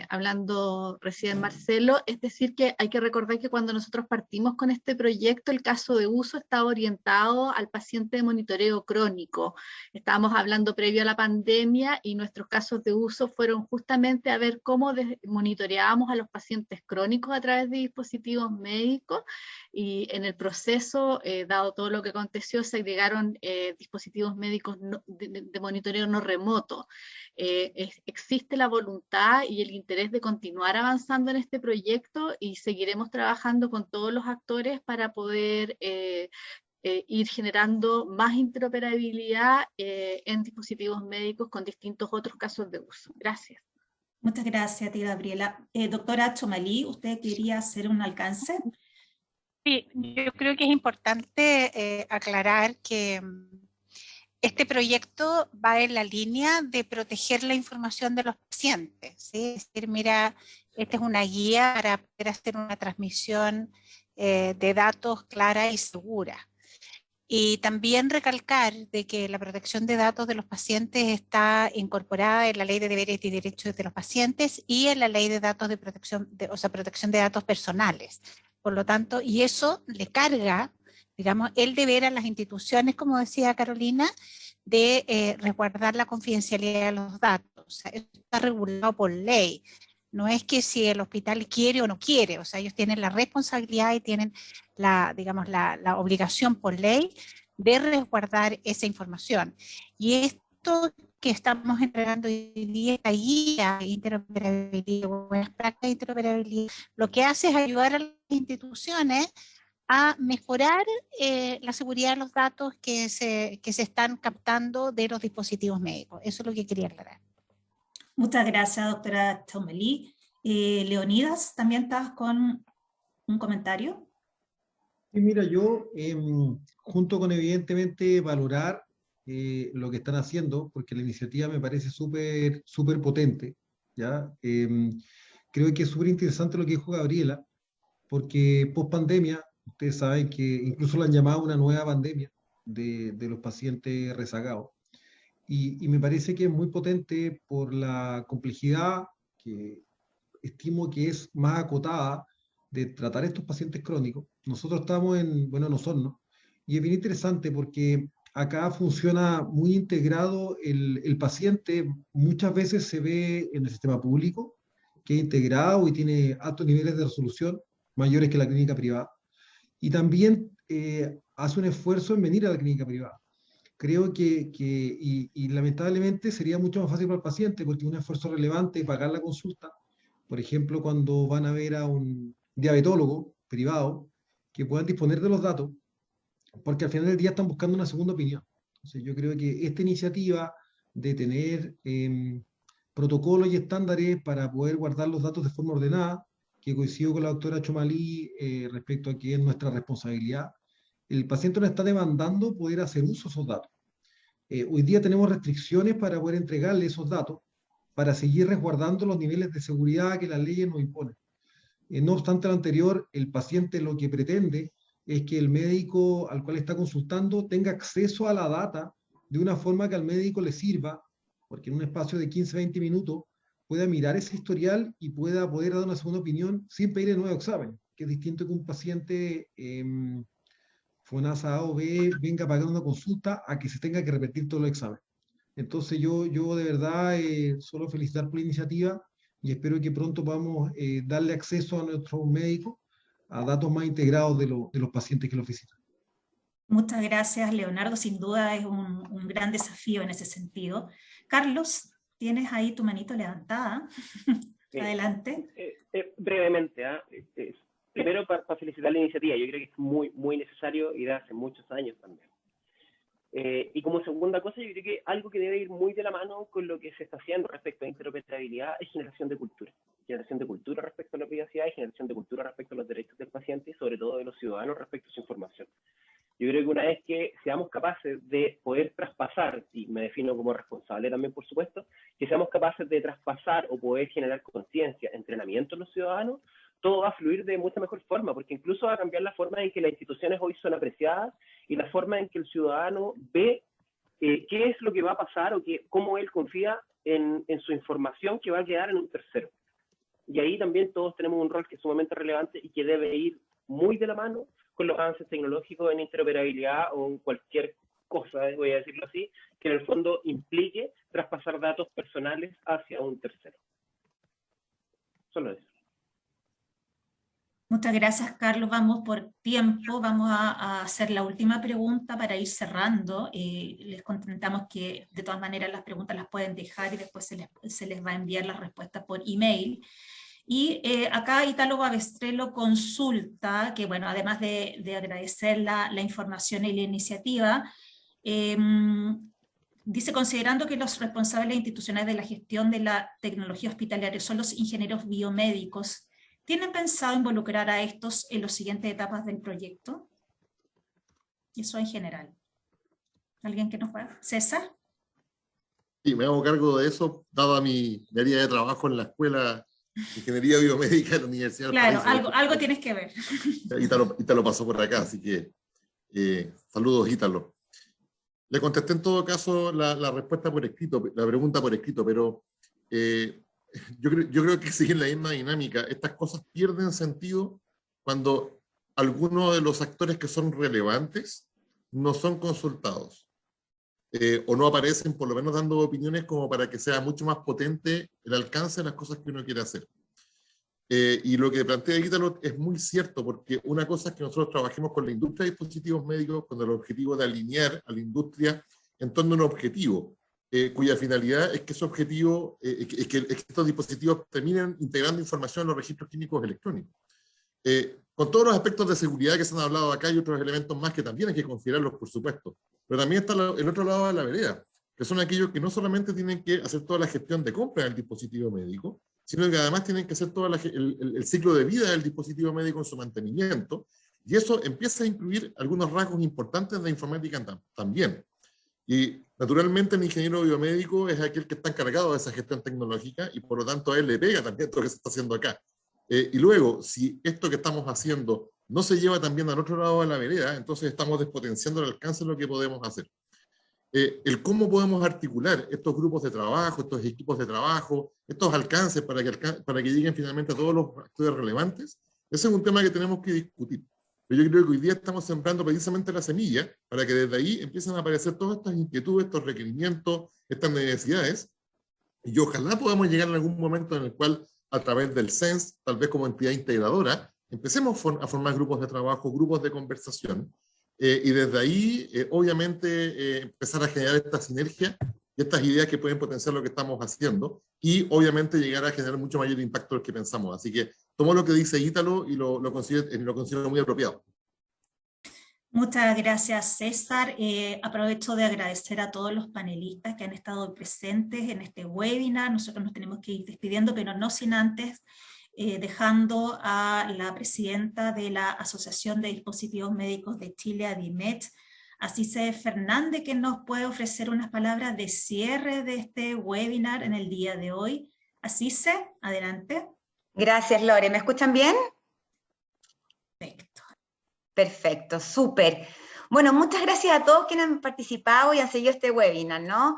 hablando recién Marcelo, es decir que hay que recordar que cuando nosotros partimos con este proyecto, el caso de uso estaba orientado al paciente de monitoreo crónico. Estábamos hablando previo a la pandemia y nuestros casos de uso fueron justamente a ver cómo monitoreábamos a los pacientes crónicos a través de dispositivos médicos, y en el proceso, dado todo lo que aconteció, se agregaron dispositivos médicos de monitoreo no remoto. Existe la voluntad y el interés de continuar avanzando en este proyecto y seguiremos trabajando con todos los actores para poder ir generando más interoperabilidad en dispositivos médicos con distintos otros casos de uso. Gracias. Muchas gracias a ti, Gabriela. Doctora Chomalí, ¿usted quería hacer un alcance? Sí, yo creo que es importante aclarar que este proyecto va en la línea de proteger la información de los pacientes, ¿sí? Es decir, mira, esta es una guía para poder hacer una transmisión de datos clara y segura. Y también recalcar de que la protección de datos de los pacientes está incorporada en la Ley de Deberes y Derechos de los Pacientes y en la Ley de Datos de Protección, protección de datos personales. Por lo tanto, y eso le carga, digamos, el deber a las instituciones, como decía Carolina, de resguardar la confidencialidad de los datos. O sea, eso está regulado por ley. No es que si el hospital quiere o no quiere, o sea, ellos tienen la responsabilidad y tienen digamos, la obligación por ley de resguardar esa información. Y esto que estamos entregando hoy día, la guía de interoperabilidad, buenas prácticas de interoperabilidad, lo que hace es ayudar a las instituciones a mejorar la seguridad de los datos que se están captando de los dispositivos médicos. Eso es lo que quería aclarar. Muchas gracias, doctora Chomalí. Leonidas, ¿también estás con un comentario? Sí, mira, yo, junto con evidentemente valorar lo que están haciendo, porque la iniciativa me parece súper potente, ¿ya? Creo que es súper interesante lo que dijo Gabriela, porque post pandemia, ustedes saben que incluso la han llamado una nueva pandemia de los pacientes rezagados. Y me parece que es muy potente por la complejidad que estimo que es más acotada de tratar estos pacientes crónicos. Nosotros estamos en Osorno, y es bien interesante porque acá funciona muy integrado el paciente, muchas veces se ve en el sistema público, que es integrado y tiene altos niveles de resolución, mayores que la clínica privada, y también hace un esfuerzo en venir a la clínica privada. Creo y lamentablemente sería mucho más fácil para el paciente porque es un esfuerzo relevante pagar la consulta. Por ejemplo, cuando van a ver a un diabetólogo privado, que puedan disponer de los datos, porque al final del día están buscando una segunda opinión. Entonces, yo creo que esta iniciativa de tener protocolos y estándares para poder guardar los datos de forma ordenada, que coincido con la doctora Chomalí respecto a que es nuestra responsabilidad, el paciente nos está demandando poder hacer uso de esos datos. Hoy día tenemos restricciones para poder entregarle esos datos, para seguir resguardando los niveles de seguridad que las leyes nos imponen. No obstante lo anterior, el paciente lo que pretende es que el médico al cual está consultando tenga acceso a la data de una forma que al médico le sirva, porque en un espacio de 15-20 minutos pueda mirar ese historial y pueda poder dar una segunda opinión sin pedir el nuevo examen, que es distinto que un paciente FONASA A o B venga a pagar una consulta a que se tenga que repetir todo el examen. Entonces yo de verdad solo felicitar por la iniciativa y espero que pronto podamos darle acceso a nuestros médicos a datos más integrados de los pacientes que los visitan. Muchas gracias, Leonardo. Sin duda es un gran desafío en ese sentido. Carlos, tienes ahí tu manito levantada. Sí. Adelante. Brevemente, primero para felicitar la iniciativa. Yo creo que es muy necesario y de hace muchos años también. Y como segunda cosa, yo creo que algo que debe ir muy de la mano con lo que se está haciendo respecto a interoperabilidad es generación de cultura. Generación de cultura respecto a la privacidad y generación de cultura respecto a los derechos del paciente y sobre todo de los ciudadanos respecto a su información. Yo creo que una vez que seamos capaces de poder traspasar, y me defino como responsable también por supuesto, que seamos capaces de traspasar o poder generar conciencia, entrenamiento en los ciudadanos, todo va a fluir de mucha mejor forma, porque incluso va a cambiar la forma en que las instituciones hoy son apreciadas y la forma en que el ciudadano ve qué es lo que va a pasar o cómo él confía en su información que va a quedar en un tercero. Y ahí también todos tenemos un rol que es sumamente relevante y que debe ir muy de la mano con los avances tecnológicos en interoperabilidad o en cualquier cosa, voy a decirlo así, que en el fondo implique traspasar datos personales hacia un tercero. Solo eso. Muchas gracias, Carlos. Vamos por tiempo. Vamos a hacer la última pregunta para ir cerrando. Les contentamos que de todas maneras las preguntas las pueden dejar y después se les va a enviar las respuestas por email. Y acá Italo Babestrello consulta, que bueno, además de agradecer la información y la iniciativa, dice, considerando que los responsables institucionales de la gestión de la tecnología hospitalaria son los ingenieros biomédicos, ¿tienen pensado involucrar a estos en las siguientes etapas del proyecto? Eso en general. ¿Alguien que nos pueda? ¿César? Sí, me hago cargo de eso, dada mi área de trabajo en la Escuela de Ingeniería Biomédica de la Universidad del País. Claro, algo tienes que ver. Ítalo pasó por acá, así que saludos, Ítalo. Le contesté en todo caso la respuesta por escrito, la pregunta por escrito, pero yo creo que siguen la misma dinámica. Estas cosas pierden sentido cuando algunos de los actores que son relevantes no son consultados o no aparecen por lo menos dando opiniones como para que sea mucho más potente el alcance de las cosas que uno quiere hacer. Y lo que plantea Ítalo es muy cierto, porque una cosa es que nosotros trabajemos con la industria de dispositivos médicos con el objetivo de alinear a la industria en torno a un objetivo, cuya finalidad es que ese objetivo, es que estos dispositivos terminen integrando información en los registros clínicos electrónicos. Con todos los aspectos de seguridad que se han hablado acá y otros elementos más que también hay que considerarlos, por supuesto. Pero también está el otro lado de la vereda, que son aquellos que no solamente tienen que hacer toda la gestión de compra del dispositivo médico, sino que además tienen que hacer todo el ciclo de vida del dispositivo médico en su mantenimiento, y eso empieza a incluir algunos rasgos importantes de informática también. Y naturalmente el ingeniero biomédico es aquel que está encargado de esa gestión tecnológica y por lo tanto a él le pega también todo lo que se está haciendo acá. Y luego, si esto que estamos haciendo no se lleva también al otro lado de la vereda, entonces estamos despotenciando el alcance de lo que podemos hacer. El cómo podemos articular estos grupos de trabajo, estos equipos de trabajo, estos alcances para que lleguen finalmente a todos los actores relevantes, ese es un tema que tenemos que discutir. Pero yo creo que hoy día estamos sembrando precisamente la semilla para que desde ahí empiecen a aparecer todas estas inquietudes, estos requerimientos, estas necesidades, y ojalá podamos llegar en algún momento en el cual, a través del CENS, tal vez como entidad integradora, empecemos a formar grupos de trabajo, grupos de conversación, y desde ahí, obviamente, empezar a generar esta sinergia y estas ideas que pueden potenciar lo que estamos haciendo, y obviamente llegar a generar mucho mayor impacto del que pensamos. Así que tomo lo que dice Ítalo y lo considero muy apropiado. Muchas gracias, César. Aprovecho de agradecer a todos los panelistas que han estado presentes en este webinar. Nosotros nos tenemos que ir despidiendo, pero no sin antes dejando a la presidenta de la Asociación de Dispositivos Médicos de Chile, ADIMET, Asice Fernández, que nos puede ofrecer unas palabras de cierre de este webinar en el día de hoy. Asice, adelante. Gracias, Lore. ¿Me escuchan bien? Perfecto. Perfecto, súper. Bueno, muchas gracias a todos quienes han participado y han seguido este webinar, ¿no?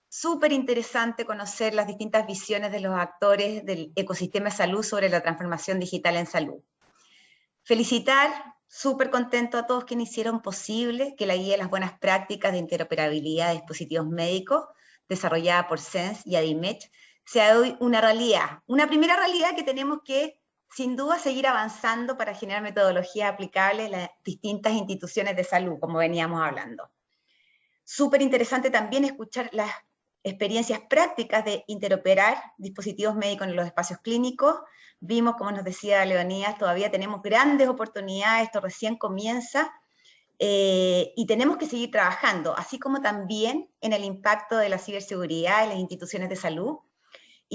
Súper interesante conocer las distintas visiones de los actores del ecosistema de salud sobre la transformación digital en salud. Felicitar, súper contento a todos quienes hicieron posible que la guía de las buenas prácticas de interoperabilidad de dispositivos médicos, desarrollada por SENS y ADIMET, sea hoy una realidad. Una primera realidad que tenemos que, sin duda, seguir avanzando para generar metodologías aplicables en las distintas instituciones de salud, como veníamos hablando. Súper interesante también escuchar las experiencias prácticas de interoperar dispositivos médicos en los espacios clínicos. Vimos, como nos decía Leonidas, todavía tenemos grandes oportunidades, esto recién comienza, y tenemos que seguir trabajando, así como también en el impacto de la ciberseguridad en las instituciones de salud,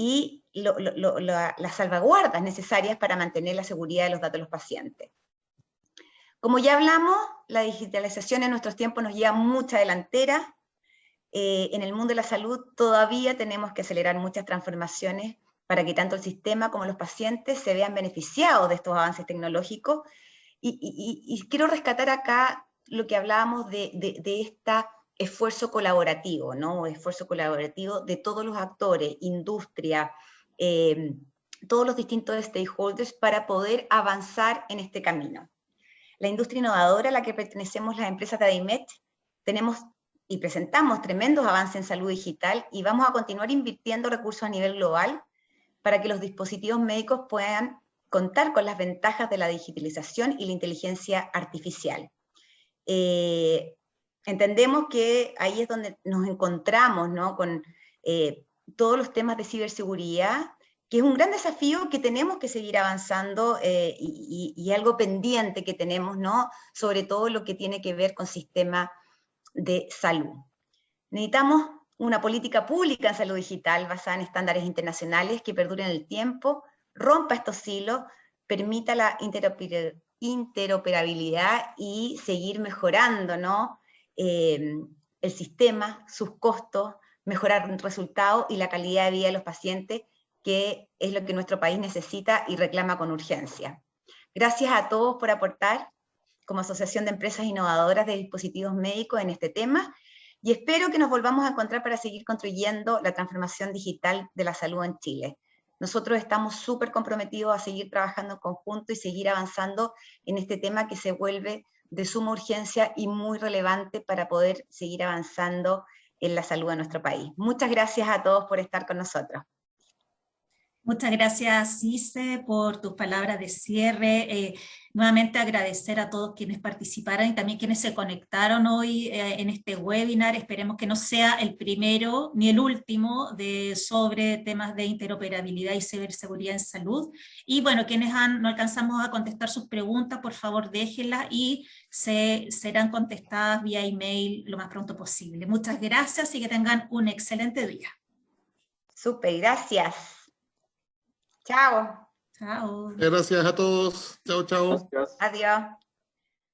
y las salvaguardas necesarias para mantener la seguridad de los datos de los pacientes. Como ya hablamos, la digitalización en nuestros tiempos nos lleva mucha delantera. En el mundo de la salud todavía tenemos que acelerar muchas transformaciones para que tanto el sistema como los pacientes se vean beneficiados de estos avances tecnológicos. Y quiero rescatar acá lo que hablábamos de este esfuerzo colaborativo, ¿no? Esfuerzo colaborativo de todos los actores, industria, todos los distintos stakeholders para poder avanzar en este camino. La industria innovadora a la que pertenecemos las empresas de ADIMET, tenemos y presentamos tremendos avances en salud digital y vamos a continuar invirtiendo recursos a nivel global para que los dispositivos médicos puedan contar con las ventajas de la digitalización y la inteligencia artificial. Entendemos que ahí es donde nos encontramos, ¿no? Con todos los temas de ciberseguridad, que es un gran desafío que tenemos que seguir avanzando y algo pendiente que tenemos, ¿no? Sobre todo lo que tiene que ver con sistemas de salud. Necesitamos una política pública en salud digital basada en estándares internacionales que perduren en el tiempo, rompa estos silos, permita la interoperabilidad y seguir mejorando, ¿no? El sistema, sus costos, mejorar resultados y la calidad de vida de los pacientes, que es lo que nuestro país necesita y reclama con urgencia. Gracias a todos por aportar como Asociación de Empresas Innovadoras de Dispositivos Médicos en este tema, y espero que nos volvamos a encontrar para seguir construyendo la transformación digital de la salud en Chile. Nosotros estamos súper comprometidos a seguir trabajando en conjunto y seguir avanzando en este tema que se vuelve de suma urgencia y muy relevante para poder seguir avanzando en la salud de nuestro país. Muchas gracias a todos por estar con nosotros. Muchas gracias, Cise, por tus palabras de cierre. Nuevamente agradecer a todos quienes participaron y también quienes se conectaron hoy en este webinar. Esperemos que no sea el primero ni el último sobre temas de interoperabilidad y ciberseguridad en salud. Y bueno, quienes no alcanzamos a contestar sus preguntas, por favor déjenlas y serán contestadas vía email lo más pronto posible. Muchas gracias y que tengan un excelente día. Súper, gracias. Chao. Chao. Gracias a todos. Chao, chao. Gracias. Adiós.